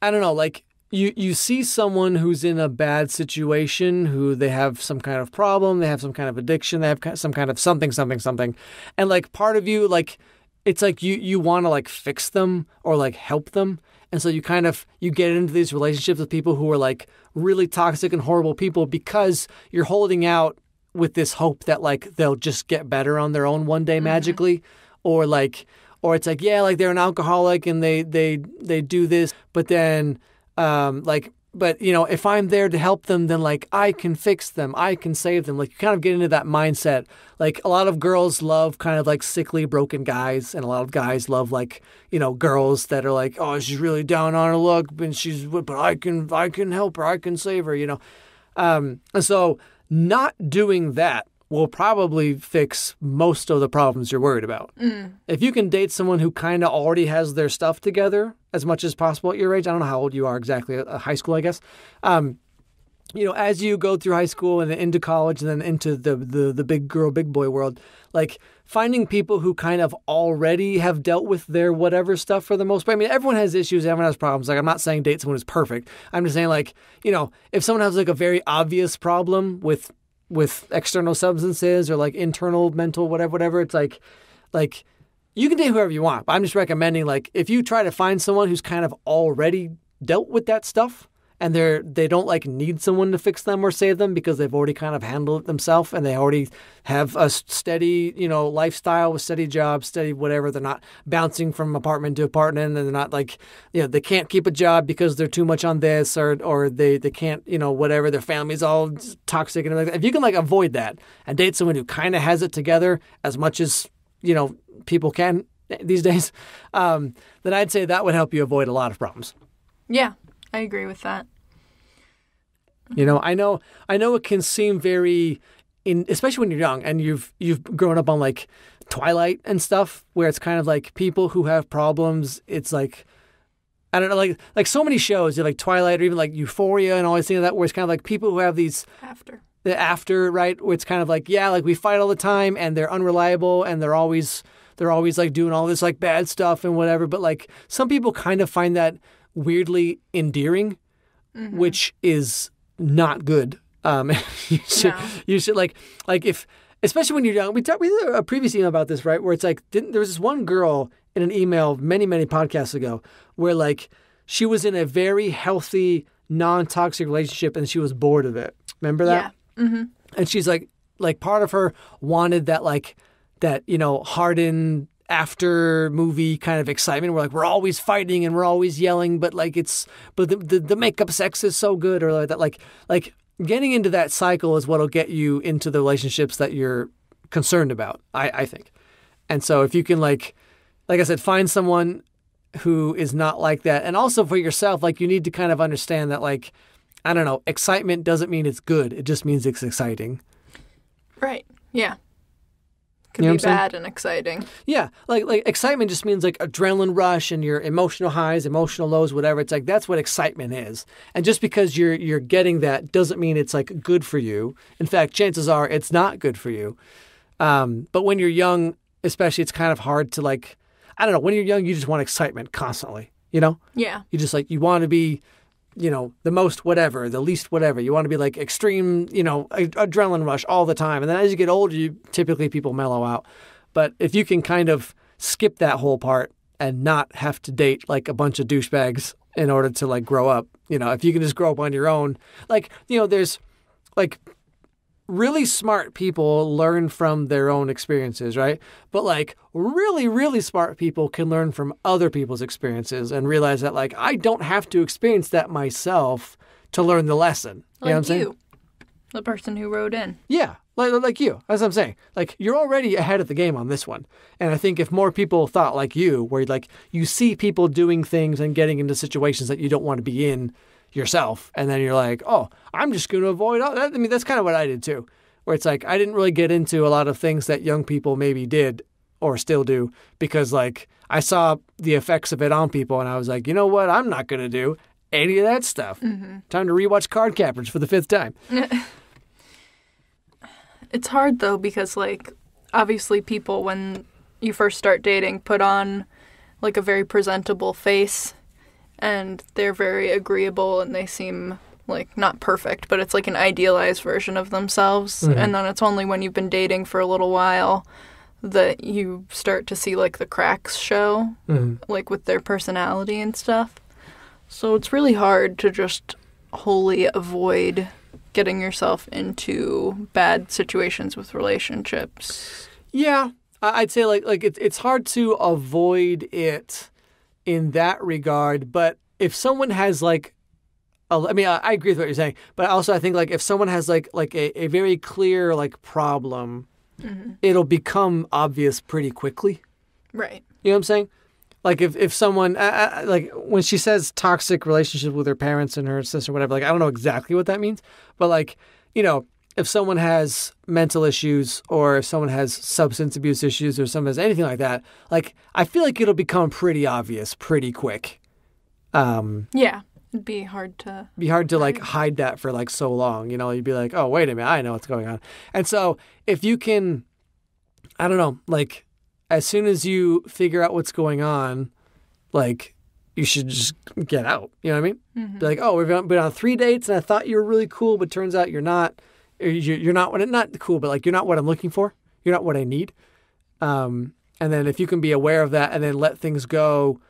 Speaker 1: I don't know, like you see someone who's in a bad situation, who they have some kind of problem, they have some kind of addiction, they have some kind of something. And like part of you, like, it's like you want to like fix them or like help them. And so you get into these relationships with people who are like really toxic and horrible people, because you're holding out with this hope that like they'll just get better on their own one day magically, or it's like, yeah, like they're an alcoholic and they do this, but then but you know, if I'm there to help them, then like I can fix them, I can save them. Like you kind of get into that mindset. Like a lot of girls love kind of like sickly, broken guys, and a lot of guys love like, you know, girls that are like, oh, she's really down on her luck, but I can help her, I can save her, you know. And so not doing that will probably fix most of the problems you're worried about. If you can date someone who kind of already has their stuff together as much as possible at your age, I don't know how old you are exactly, high school, I guess. You know, as you go through high school and then into college and then into the big girl, big boy world, like finding people who kind of already have dealt with their whatever stuff for the most part. I mean, everyone has issues, everyone has problems. Like, I'm not saying date someone who's perfect. I'm just saying, like, you know, if someone has like a very obvious problem with external substances or like internal mental whatever, it's like you can date whoever you want. But I'm just recommending, like, if you try to find someone who's kind of already dealt with that stuff and they don't like need someone to fix them or save them because they've already kind of handled it themselves and they already have a steady, you know, lifestyle with steady jobs, steady whatever. They're not bouncing from apartment to apartment, and they're not like, you know, they can't keep a job because they're too much on this, or they can't, you know, whatever, their family's all toxic and everything. If you can like avoid that and date someone who kind of has it together as much as people can these days, then I'd say that would help you avoid a lot of problems.
Speaker 2: Yeah, I agree with that.
Speaker 1: I know it can seem very, especially when you're young and you've grown up on like Twilight and stuff, where it's kind of like people who have problems. It's like, I don't know, like so many shows, like Twilight or even like Euphoria and all these things like that, where it's kind of like people who have these after, right? Where it's kind of like, yeah, like we fight all the time and they're unreliable and they're always like doing all this like bad stuff and whatever. But like some people kind of find that weirdly endearing, which is not good. You should like if, especially when you're young, we did a previous email about this, right? Where it's like, there was this one girl in an email many, many podcasts ago where like she was in a very healthy, non-toxic relationship and she was bored of it. Remember that?
Speaker 2: Yeah. Mm-hmm.
Speaker 1: And she's like part of her wanted that hardened after movie kind of excitement where like we're always fighting and we're always yelling, but like the makeup sex is so good, or like that, like getting into that cycle is what'll get you into the relationships that you're concerned about, I think. And so if you can like I said, find someone who is not like that. And also for yourself, like you need to kind of understand that like, I don't know, excitement doesn't mean it's good. It just means it's exciting.
Speaker 2: Right. Yeah. Could be bad and exciting.
Speaker 1: Yeah. Like excitement just means like adrenaline rush and your emotional highs, emotional lows, whatever. It's like, that's what excitement is. And just because you're getting that doesn't mean it's like good for you. In fact, chances are it's not good for you. But when you're young, especially, it's kind of hard to like, I don't know, when you're young, you just want excitement constantly, Yeah. You just like, you want to be, the most whatever, the least whatever. You want to be like extreme, adrenaline rush all the time. And then as you get older, typically people mellow out. But if you can kind of skip that whole part and not have to date like a bunch of douchebags in order to like grow up, if you can just grow up on your own, like, there's like really smart people learn from their own experiences, right? But like really, really smart people can learn from other people's experiences and realize that like, I don't have to experience that myself to learn the lesson. You know what I'm saying?
Speaker 2: The person who wrote in.
Speaker 1: Yeah, like you. That's what I'm saying. Like you're already ahead of the game on this one. And I think if more people thought like you, where like you see people doing things and getting into situations that you don't want to be in yourself, and then you're like, oh, I'm just going to avoid all that. I mean, that's kind of what I did too, where it's like I didn't really get into a lot of things that young people maybe did or still do because like I saw the effects of it on people and I was like, you know what? I'm not going to do any of that stuff. Mm-hmm. Time to rewatch Card Captors for the 5th time.
Speaker 2: It's hard though because like obviously people when you first start dating put on like a very presentable face. And they're very agreeable and they seem like not perfect, but it's like an idealized version of themselves. Mm-hmm. And then it's only when you've been dating for a little while that you start to see like the cracks show, like with their personality and stuff. So it's really hard to just wholly avoid getting yourself into bad situations with relationships.
Speaker 1: Yeah, I'd say like it's hard to avoid it in that regard, but if someone has like, I agree with what you're saying, but also I think like if someone has like a very clear like problem, it'll become obvious pretty quickly.
Speaker 2: Right.
Speaker 1: You know what I'm saying? Like if someone, like when she says toxic relationship with her parents and her sister, whatever, like I don't know exactly what that means, but like, if someone has mental issues or if someone has substance abuse issues or someone has anything like that, like I feel like it'll become pretty obvious pretty quick.
Speaker 2: Yeah, it'd be hard to
Speaker 1: like hide that for like so long. You'd be like, oh, wait a minute, I know what's going on. And so if you can, I don't know, like as soon as you figure out what's going on, like you should just get out. You know what I mean? Mm-hmm. Be like, oh, we've been on 3 dates and I thought you were really cool, but turns out you're not. You're not cool, but like you're not what I'm looking for. You're not what I need. And then if you can be aware of that and then let things go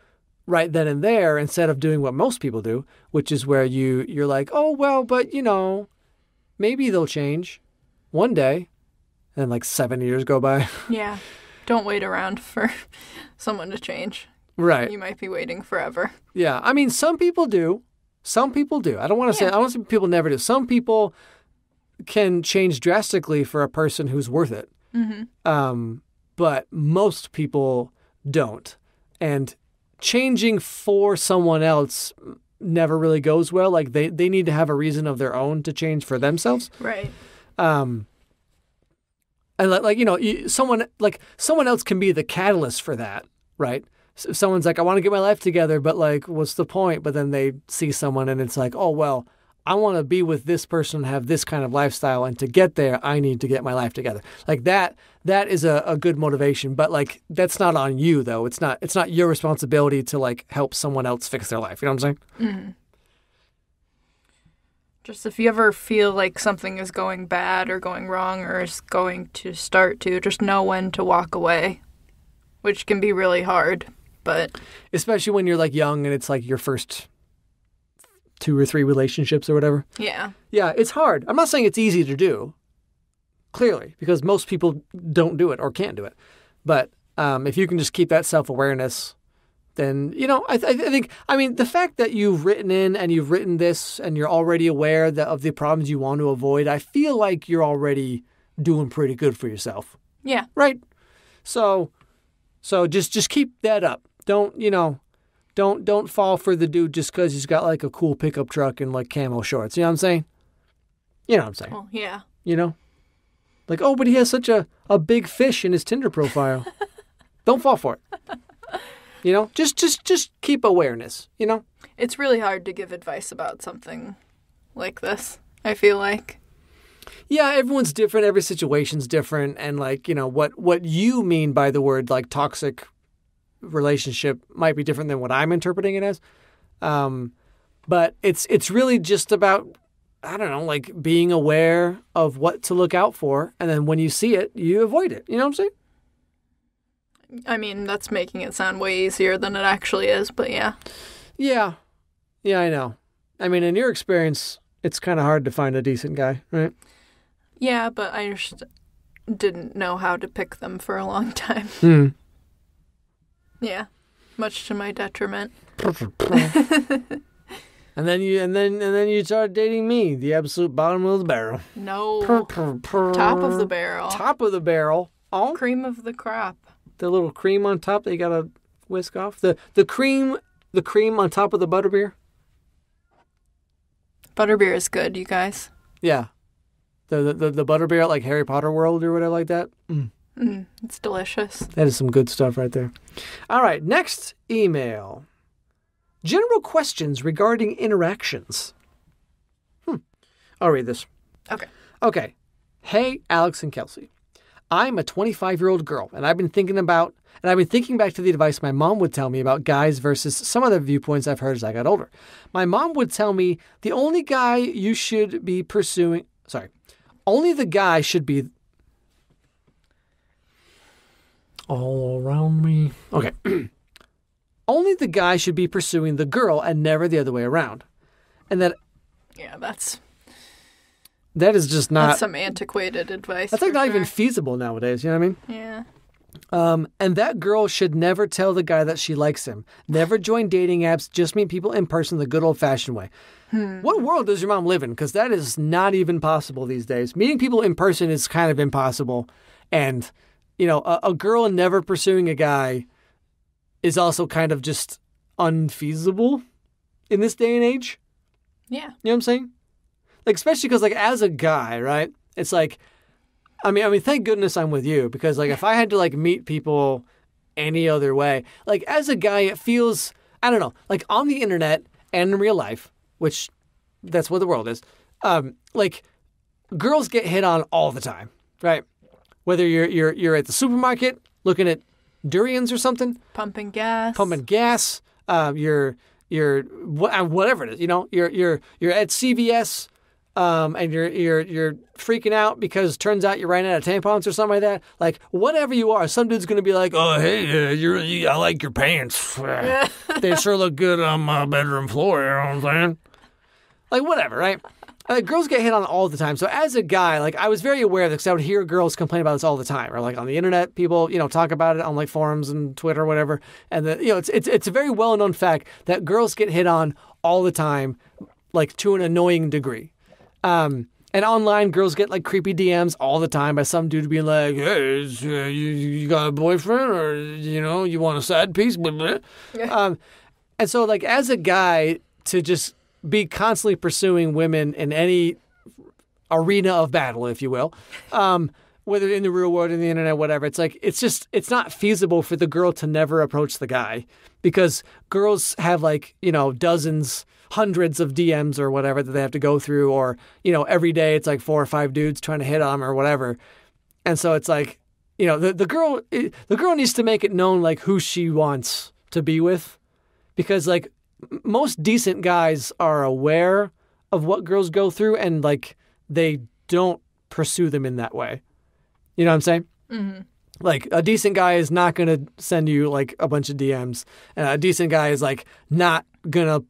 Speaker 1: right then and there instead of doing what most people do, which is where you're like, oh, well, but maybe they'll change one day. And then like 7 years go by.
Speaker 2: Yeah. Don't wait around for someone to change.
Speaker 1: Right.
Speaker 2: You might be waiting forever.
Speaker 1: Yeah. I mean, some people do. Some people do. I don't want to say people never do. Some people can change drastically for a person who's worth it. Mm-hmm. but most people don't. And changing for someone else never really goes well. Like they need to have a reason of their own to change for themselves.
Speaker 2: Right.
Speaker 1: And like, you know, someone else can be the catalyst for that, right? So if someone's like, I want to get my life together, but like, what's the point? But then they see someone and it's like, oh, well, I want to be with this person and have this kind of lifestyle. And to get there, I need to get my life together. Like that is a good motivation. But like, that's not on you, though. It's not your responsibility to like help someone else fix their life. You know what I'm saying?
Speaker 2: Mm-hmm. Just if you ever feel like something is going bad or going wrong or is going to start to, just know when to walk away, which can be really hard. But
Speaker 1: especially when you're like young and it's like your first 2 or 3 relationships or whatever.
Speaker 2: Yeah.
Speaker 1: Yeah, it's hard. I'm not saying it's easy to do, clearly, because most people don't do it or can't do it. But if you can just keep that self-awareness, then, you know, I think, I mean, the fact that you've written in and you've written this and you're already aware of the problems you want to avoid, I feel like you're already doing pretty good for yourself.
Speaker 2: Yeah.
Speaker 1: Right? So just keep that up. Don't fall for the dude just because he's got like a cool pickup truck and like camo shorts. You know what I'm saying? You know what I'm saying?
Speaker 2: Well, yeah.
Speaker 1: You know? Like, oh, but he has such a big fish in his Tinder profile. Don't fall for it. You know? Just keep awareness, you know?
Speaker 2: It's really hard to give advice about something like this, I feel like.
Speaker 1: Yeah, everyone's different. Every situation's different. And like, you know, what you mean by the word like toxic relationship might be different than what I'm interpreting it as. But it's really just about, I don't know, like being aware of what to look out for. And then when you see it, you avoid it. You know what I'm saying?
Speaker 2: I mean, that's making it sound way easier than it actually is, but yeah.
Speaker 1: Yeah. Yeah, I know. I mean, in your experience, it's kind of hard to find a decent guy, right?
Speaker 2: Yeah, but I just didn't know how to pick them for a long time.
Speaker 1: Hmm.
Speaker 2: Yeah, much to my detriment.
Speaker 1: And then you started dating me, the absolute bottom of the barrel.
Speaker 2: No, top of the barrel.
Speaker 1: Top of the barrel. Oh,
Speaker 2: cream of the crop.
Speaker 1: The little cream on top that you gotta whisk off. The cream on top of the butterbeer.
Speaker 2: Butterbeer is good, you guys.
Speaker 1: Yeah, the butterbeer like Harry Potter World or whatever like that.
Speaker 2: It's delicious.
Speaker 1: That is some good stuff right there. All right, next email. General questions regarding interactions. I'll read this. Okay. Hey, Alex and Kelsey. I'm a 25-year-old girl, and I've been thinking back to the advice my mom would tell me about guys versus some other viewpoints I've heard as I got older. My mom would tell me the only guy you should be pursuing... only the guy should be... all around me. Okay. Only the guy should be pursuing the girl and never the other way around. And that...
Speaker 2: yeah, that
Speaker 1: is just not...
Speaker 2: that's some antiquated advice.
Speaker 1: That's like not even feasible nowadays, you know what I mean?
Speaker 2: Yeah.
Speaker 1: And that girl should never tell the guy that she likes him. Never join dating apps. Just meet people in person the good old-fashioned way. What world does your mom live in? Because that is not even possible these days. Meeting people in person is kind of impossible. And, you know, a girl never pursuing a guy is also kind of just unfeasible in this day and age.
Speaker 2: Yeah.
Speaker 1: You know what I'm saying? Like, especially because, like, as a guy, right? It's like, I mean, thank goodness I'm with you, because, like, if I had to, like, meet people any other way, like, as a guy, it feels, I don't know, like, on the internet and in real life, which that's what the world is, like, girls get hit on all the time, right? Whether you're at the supermarket looking at durians or something,
Speaker 2: pumping gas,
Speaker 1: you're whatever it is, you know, you're at CVS, and you're freaking out because turns out you're running out of tampons or something like that. Like, whatever you are, some dude's gonna be like, oh hey, I like your pants. They sure look good on my bedroom floor. You know what I'm saying? Like, whatever, right? Girls get hit on all the time. So as a guy, like, I was very aware of this because I would hear girls complain about this all the time. Or like on the internet, people, you know, talk about it on like forums and Twitter or whatever. And you know, it's a very well known fact that girls get hit on all the time, like to an annoying degree. And And online, girls get like creepy DMs all the time by some dude being like, "Hey, you got a boyfriend, or you want a side piece?" Blah, blah.
Speaker 2: Yeah.
Speaker 1: And so, like, as a guy, to just be constantly pursuing women in any arena of battle, if you will, whether in the real world, in the internet, whatever, it's not feasible for the girl to never approach the guy, because girls have like dozens, hundreds of DMs or whatever that they have to go through, or every day it's like 4 or 5 dudes trying to hit on them or whatever. And so it's like the girl needs to make it known like who she wants to be with, because like most decent guys are aware of what girls go through, and like they don't pursue them in that way. You know what I'm saying? Mm-hmm. Like a decent guy is not going to send you like a bunch of DMs, and a decent guy is like not going to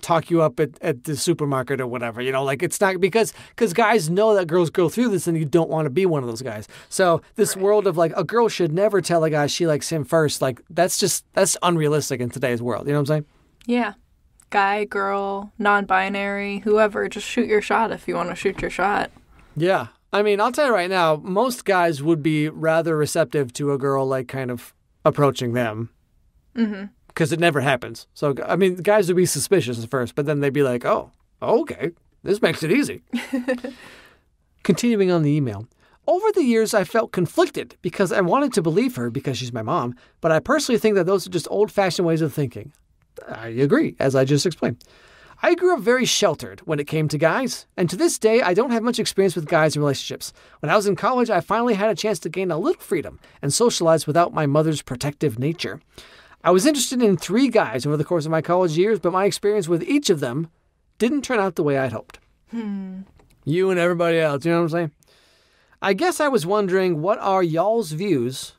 Speaker 1: talk you up at the supermarket or whatever, like it's not because guys know that girls go through this, and you don't want to be one of those guys. So this world of like a girl should never tell a guy she likes him first. Like that's unrealistic in today's world. You know what I'm saying?
Speaker 2: Yeah. Guy, girl, non-binary, whoever, just shoot your shot if you want to shoot your shot.
Speaker 1: Yeah. I mean, I'll tell you right now, most guys would be rather receptive to a girl like kind of approaching them. Mm-hmm. Because it never happens. So, I mean, guys would be suspicious at first, but then they'd be like, oh, okay, this makes it easy. Continuing on the email. Over the years, I felt conflicted because I wanted to believe her because she's my mom, but I personally think that those are just old-fashioned ways of thinking. I agree, as I just explained. I grew up very sheltered when it came to guys, and to this day, I don't have much experience with guys in relationships. When I was in college, I finally had a chance to gain a little freedom and socialize without my mother's protective nature. I was interested in 3 guys over the course of my college years, but my experience with each of them didn't turn out the way I'd hoped. You and everybody else, you know what I'm saying? I guess I was wondering, what are y'all's views,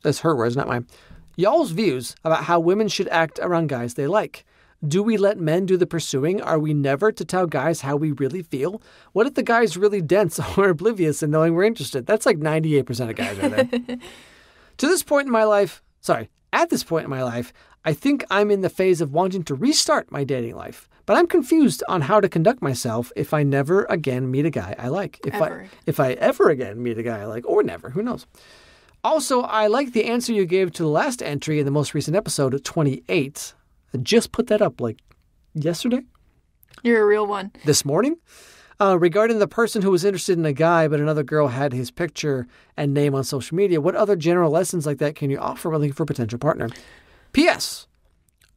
Speaker 1: that's her words, not mine, y'all's views about how women should act around guys they like? Do we let men do the pursuing? Are we never to tell guys how we really feel? What if the guy's really dense or oblivious and knowing we're interested? That's like 98% of guys right there. At this point in my life, I think I'm in the phase of wanting to restart my dating life, but I'm confused on how to conduct myself if I never again meet a guy I like. If I ever again meet a guy I like, or never, who knows? Also, I like the answer you gave to the last entry in the most recent episode, 28. I just put that up like yesterday.
Speaker 2: You're a real one.
Speaker 1: This morning. Regarding the person who was interested in a guy, but another girl had his picture and name on social media, what other general lessons like that can you offer when looking for a potential partner? P.S.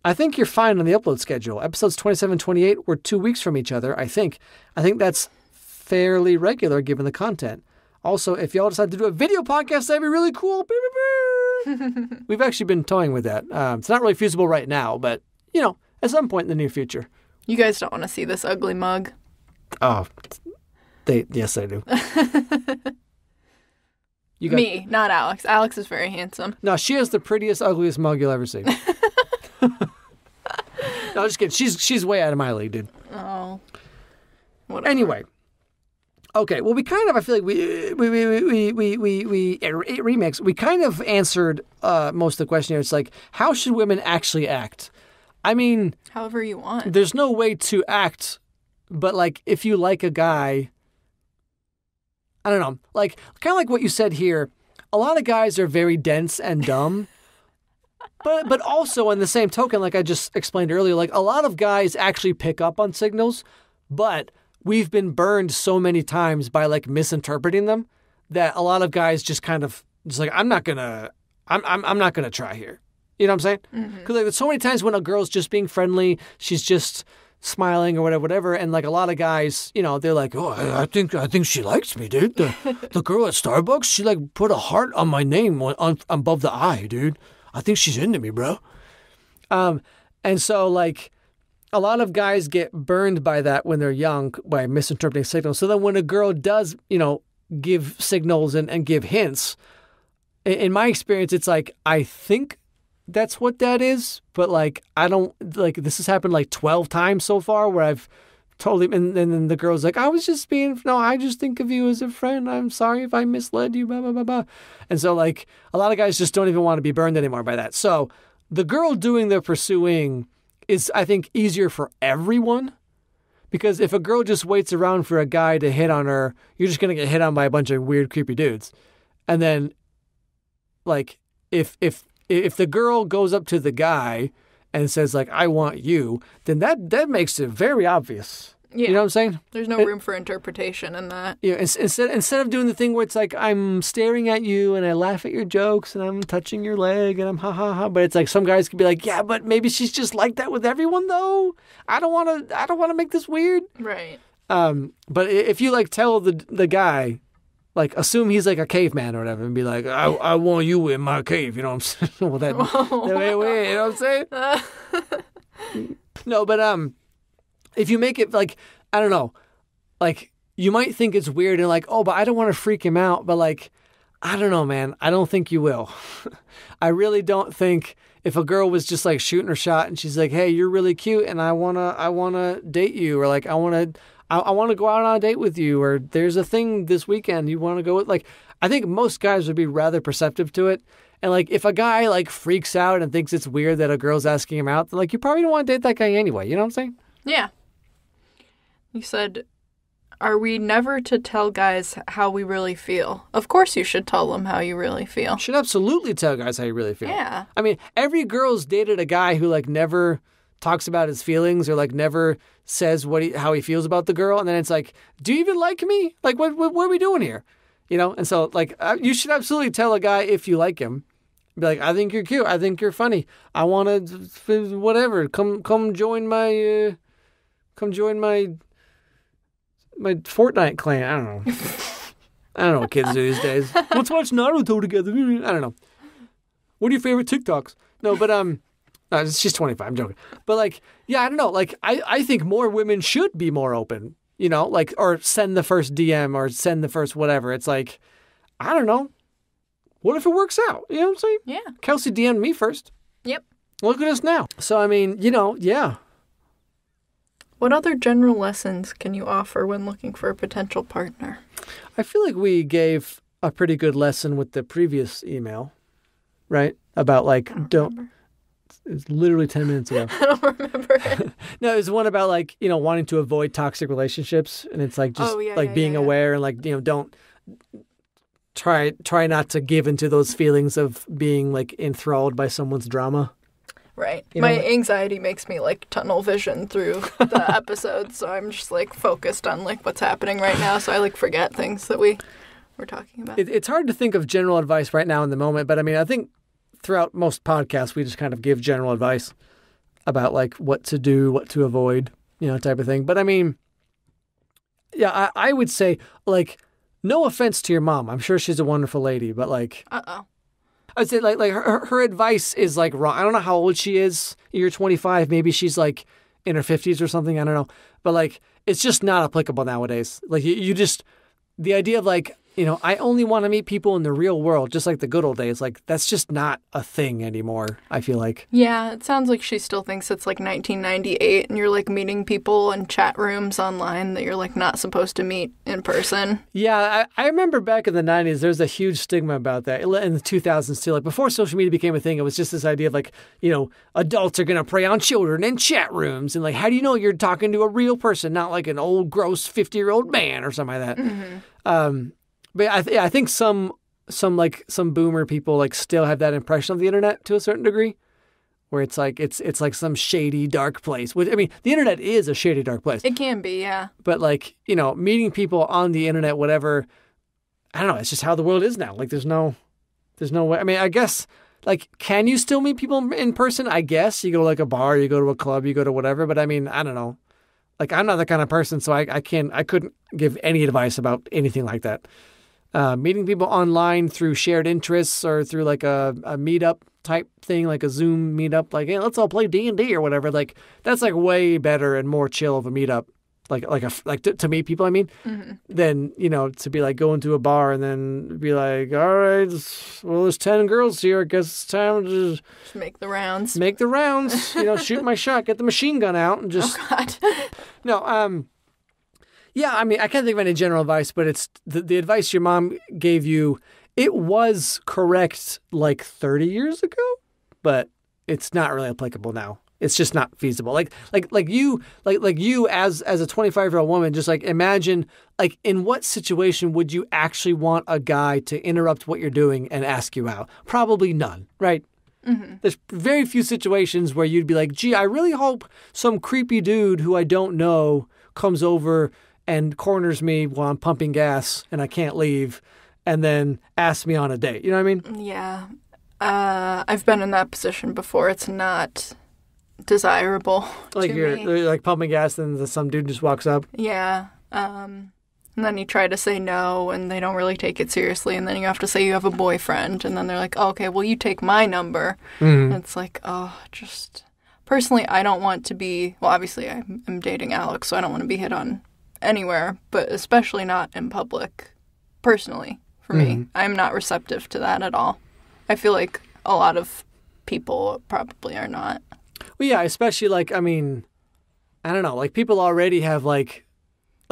Speaker 1: I think you're fine on the upload schedule. Episodes 27 and 28 were 2 weeks from each other, I think. I think that's fairly regular given the content. Also, if y'all decide to do a video podcast, that'd be really cool. We've actually been toying with that. It's not really feasible right now, but, at some point in the near future.
Speaker 2: You guys don't want to see this ugly mug.
Speaker 1: Oh, yes, they do.
Speaker 2: Me, not Alex. Alex is very handsome.
Speaker 1: No, she has the prettiest, ugliest mug you'll ever see. No, just kidding. She's way out of my league, dude.
Speaker 2: Oh. Whatever.
Speaker 1: Anyway. Okay, well, we kind of, I feel like we remix. We kind of answered most of the question here. It's like, how should women actually act? I mean,
Speaker 2: however you want.
Speaker 1: There's no way to act. But, like, if you like a guy, I don't know, like, kind of like what you said here, a lot of guys are very dense and dumb. but also, on the same token, like I just explained earlier, like, a lot of guys actually pick up on signals, but we've been burned so many times by, like, misinterpreting them that a lot of guys just kind of, just like, I'm not gonna try here. You know what I'm saying? Because, like, there's so many times when a girl's just being friendly, she's just smiling or whatever, and like a lot of guys, they're like, oh, I think she likes me, dude. The girl at Starbucks, she like put a heart on my name above the I, dude. I think she's into me, bro. And so like a lot of guys get burned by that when they're young by misinterpreting signals. So then when a girl does, give signals and give hints, in my experience, it's like, I think that's what that is, but like I don't, like, this has happened like 12 times so far where I've totally, and then the girl's like, I just think of you as a friend, I'm sorry if I misled you, blah blah blah blah. And so like a lot of guys just don't even want to be burned anymore by that. So the girl doing the pursuing is, I think, easier for everyone, Because if a girl just waits around for a guy to hit on her, you're just going to get hit on by a bunch of weird, creepy dudes. And then, like, if the girl goes up to the guy and says, like, I want you, then that makes it very obvious.
Speaker 2: Yeah.
Speaker 1: You know what I'm saying?
Speaker 2: There's no room for interpretation in that.
Speaker 1: Yeah. Instead of doing the thing where it's like, I'm staring at you and I laugh at your jokes and I'm touching your leg and I'm ha ha ha. But it's like some guys could be like, yeah, but maybe she's just like that with everyone though. I don't want to make this weird.
Speaker 2: Right.
Speaker 1: But if you like tell the guy, like assume he's like a caveman or whatever and be like, I want you in my cave. You know what I'm saying? Well, wait, you know what I'm saying? No, but if you make it like, I don't know, like you might think it's weird and like, oh, but I don't want to freak him out. But like, I don't know, man. I don't think you will. I really don't think if a girl was just like shooting her shot and she's like, hey, you're really cute and I wanna date you, or like I wanna go out on a date with you, or there's a thing this weekend you want to go with. Like, I think most guys would be rather perceptive to it. And like, if a guy like freaks out and thinks it's weird that a girl's asking him out, then like you probably don't want to date that guy anyway. You know what I'm saying?
Speaker 2: Yeah. You said, are we never to tell guys how we really feel? Of course you should tell them how you really feel.
Speaker 1: You should absolutely tell guys how you really feel.
Speaker 2: Yeah.
Speaker 1: I mean, every girl's dated a guy who like never talks about his feelings or like never says how he feels about the girl. And then it's like, do you even like me? Like, what are we doing here? You know? And so like, you should absolutely tell a guy if you like him. Be like, I think you're cute. I think you're funny. I want to, whatever. Come join my Fortnite clan. I don't know. I don't know what kids do these days. Let's watch Naruto together. I don't know. What are your favorite TikToks? No, but she's 25. I'm joking. But like, yeah, I don't know. Like, I think more women should be more open. You know, like, or send the first DM or send the first whatever. It's like, I don't know. What if it works out? You know what I'm saying?
Speaker 2: Yeah.
Speaker 1: Kelsey DM'd me first.
Speaker 2: Yep.
Speaker 1: Look at us now. So I mean, you know, yeah.
Speaker 2: What other general lessons can you offer when looking for a potential partner?
Speaker 1: I feel like we gave a pretty good lesson with the previous email, right? About like, don't. It's literally 10 minutes ago.
Speaker 2: I don't remember it.
Speaker 1: No, it was one about like, you know, wanting to avoid toxic relationships. And it's like just being aware and like, you know, don't try not to give into those feelings of being like enthralled by someone's drama.
Speaker 2: Right.
Speaker 1: You know,
Speaker 2: my anxiety makes me like tunnel vision through the episodes, so I'm just like focused on like what's happening right now, so I like forget things that we were talking about.
Speaker 1: It's hard to think of general advice right now in the moment, but I mean, I think throughout most podcasts we just kind of give general advice about like what to do, what to avoid, you know, type of thing. But I mean, yeah, I would say like, no offense to your mom. I'm sure she's a wonderful lady, but like, I'd say like her advice is like wrong. I don't know how old she is. You're 25. Maybe she's like in her 50s or something. I don't know. But like, it's just not applicable nowadays. Like you just, the idea of like, you know, I only want to meet people in the real world, just like the good old days. Like, that's just not a thing anymore, I feel like.
Speaker 2: Yeah, it sounds like she still thinks it's like 1998 and you're like meeting people in chat rooms online that you're like not supposed to meet in person.
Speaker 1: Yeah, I remember back in the 90s, there's a huge stigma about that. In the 2000s too, like before social media became a thing, it was just this idea of like, you know, adults are going to prey on children in chat rooms. And like, how do you know you're talking to a real person, not like an old, gross 50-year-old man or something like that? Mm-hmm. But I think some boomer people like still have that impression of the internet to a certain degree, where it's like it's like some shady dark place. Which, I mean, the internet is a shady dark place.
Speaker 2: It can be, yeah.
Speaker 1: But like, you know, meeting people on the internet, whatever, I don't know. It's just how the world is now. Like, there's no way. I mean, I guess like, can you still meet people in person? I guess you go to like a bar, you go to a club, you go to whatever. But I mean, I don't know. Like, I'm not that kind of person, so I couldn't give any advice about anything like that. Meeting people online through shared interests or through like a meetup type thing, like a Zoom meetup, like, hey, let's all play D&D or whatever. Like, that's like way better and more chill of a meetup. Like to meet people, I mean, than, you know, to be like going to a bar and then be like, all right, well, there's 10 girls here. I guess it's time to just
Speaker 2: make the rounds.
Speaker 1: Make the rounds, you know, shoot my shot, get the machine gun out and just.
Speaker 2: Oh, God.
Speaker 1: No, yeah, I mean, I can't think of any general advice, but it's the advice your mom gave you. It was correct like 30 years ago, but it's not really applicable now. It's just not feasible. Like you as a 25-year-old woman, just like imagine like in what situation would you actually want a guy to interrupt what you're doing and ask you out? Probably none, right? Mm-hmm. There's very few situations where you'd be like, gee, I really hope some creepy dude who I don't know comes over and corners me while I'm pumping gas and I can't leave and then asks me on a date. You know what I mean?
Speaker 2: Yeah. I've been in that position before. It's not desirable
Speaker 1: like
Speaker 2: to
Speaker 1: you're
Speaker 2: me.
Speaker 1: like pumping gas and some dude just walks up.
Speaker 2: Yeah. And then you try to say no, and they don't really take it seriously. And then you have to say you have a boyfriend. And then they're like, oh, okay, well, you take my number. Mm-hmm. And it's like, oh, just... Personally, I don't want to be... Well, obviously, I'm dating Alex, so I don't want to be hit on anywhere. But especially not in public, personally, for me. I'm not receptive to that at all. I feel like a lot of people probably are not.
Speaker 1: Well, yeah, especially, like, I mean... I don't know. Like, people already have, like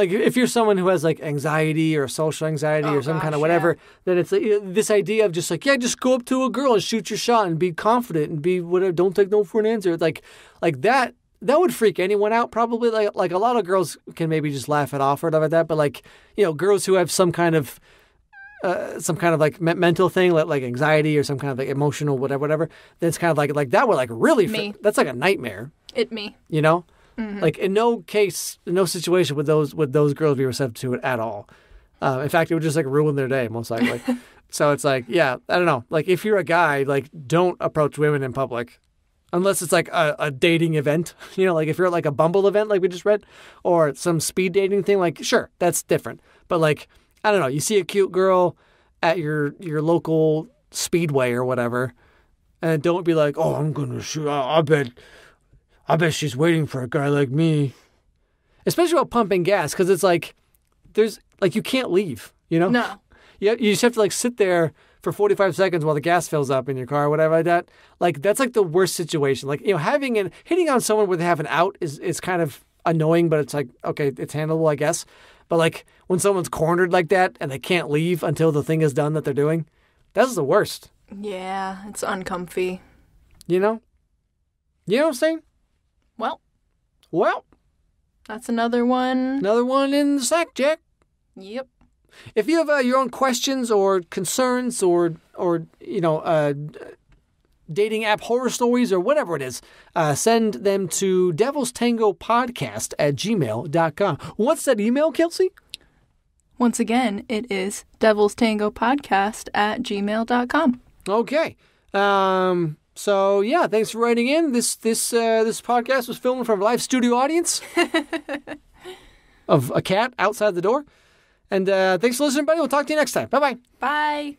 Speaker 1: if you're someone who has like anxiety or social anxiety or some kind of whatever, then it's like, this idea of just like, yeah, just go up to a girl and shoot your shot and be confident and be whatever. Don't take no for an answer. Like that would freak anyone out probably. Like a lot of girls can maybe just laugh it off or whatever like that. But like, you know, girls who have some kind of like mental thing, like anxiety or some kind of like emotional whatever. Then it's kind of like that would like really, that's like a nightmare.
Speaker 2: Me.
Speaker 1: You know? Mm-hmm. Like in no case, in no situation would those girls be receptive to it at all. In fact, it would just like ruin their day most likely. So it's like, yeah, I don't know. Like if you're a guy, like don't approach women in public unless it's like a dating event. You know, like if you're at like a Bumble event, like we just read, or some speed dating thing, like sure, that's different. But like, I don't know, you see a cute girl at your local speedway or whatever, and don't be like, oh, I'm gonna shoot. I bet she's waiting for a guy like me. Especially about pumping gas, because it's like, there's, like, you can't leave, you know?
Speaker 2: No.
Speaker 1: You just have to, like, sit there for 45 seconds while the gas fills up in your car or whatever like that. Like, that's, like, the worst situation. Like, you know, hitting on someone where they have an out is kind of annoying, but it's like, okay, it's handleable, I guess. But, like, when someone's cornered like that and they can't leave until the thing is done that they're doing, that's the worst.
Speaker 2: Yeah, it's uncomfy.
Speaker 1: You know? You know what I'm saying? Well,
Speaker 2: that's another one.
Speaker 1: Another one in the sack, Jack.
Speaker 2: Yep.
Speaker 1: If you have your own questions or concerns or you know, dating app horror stories or whatever it is, send them to devilstangopodcast@gmail.com. What's that email, Kelsey?
Speaker 2: Once again, it is devilstangopodcast@gmail.com.
Speaker 1: Okay. So yeah, thanks for writing in. This podcast was filmed for a live studio audience of a cat outside the door. And thanks for listening, buddy. We'll talk to you next time. Bye-bye.
Speaker 2: Bye.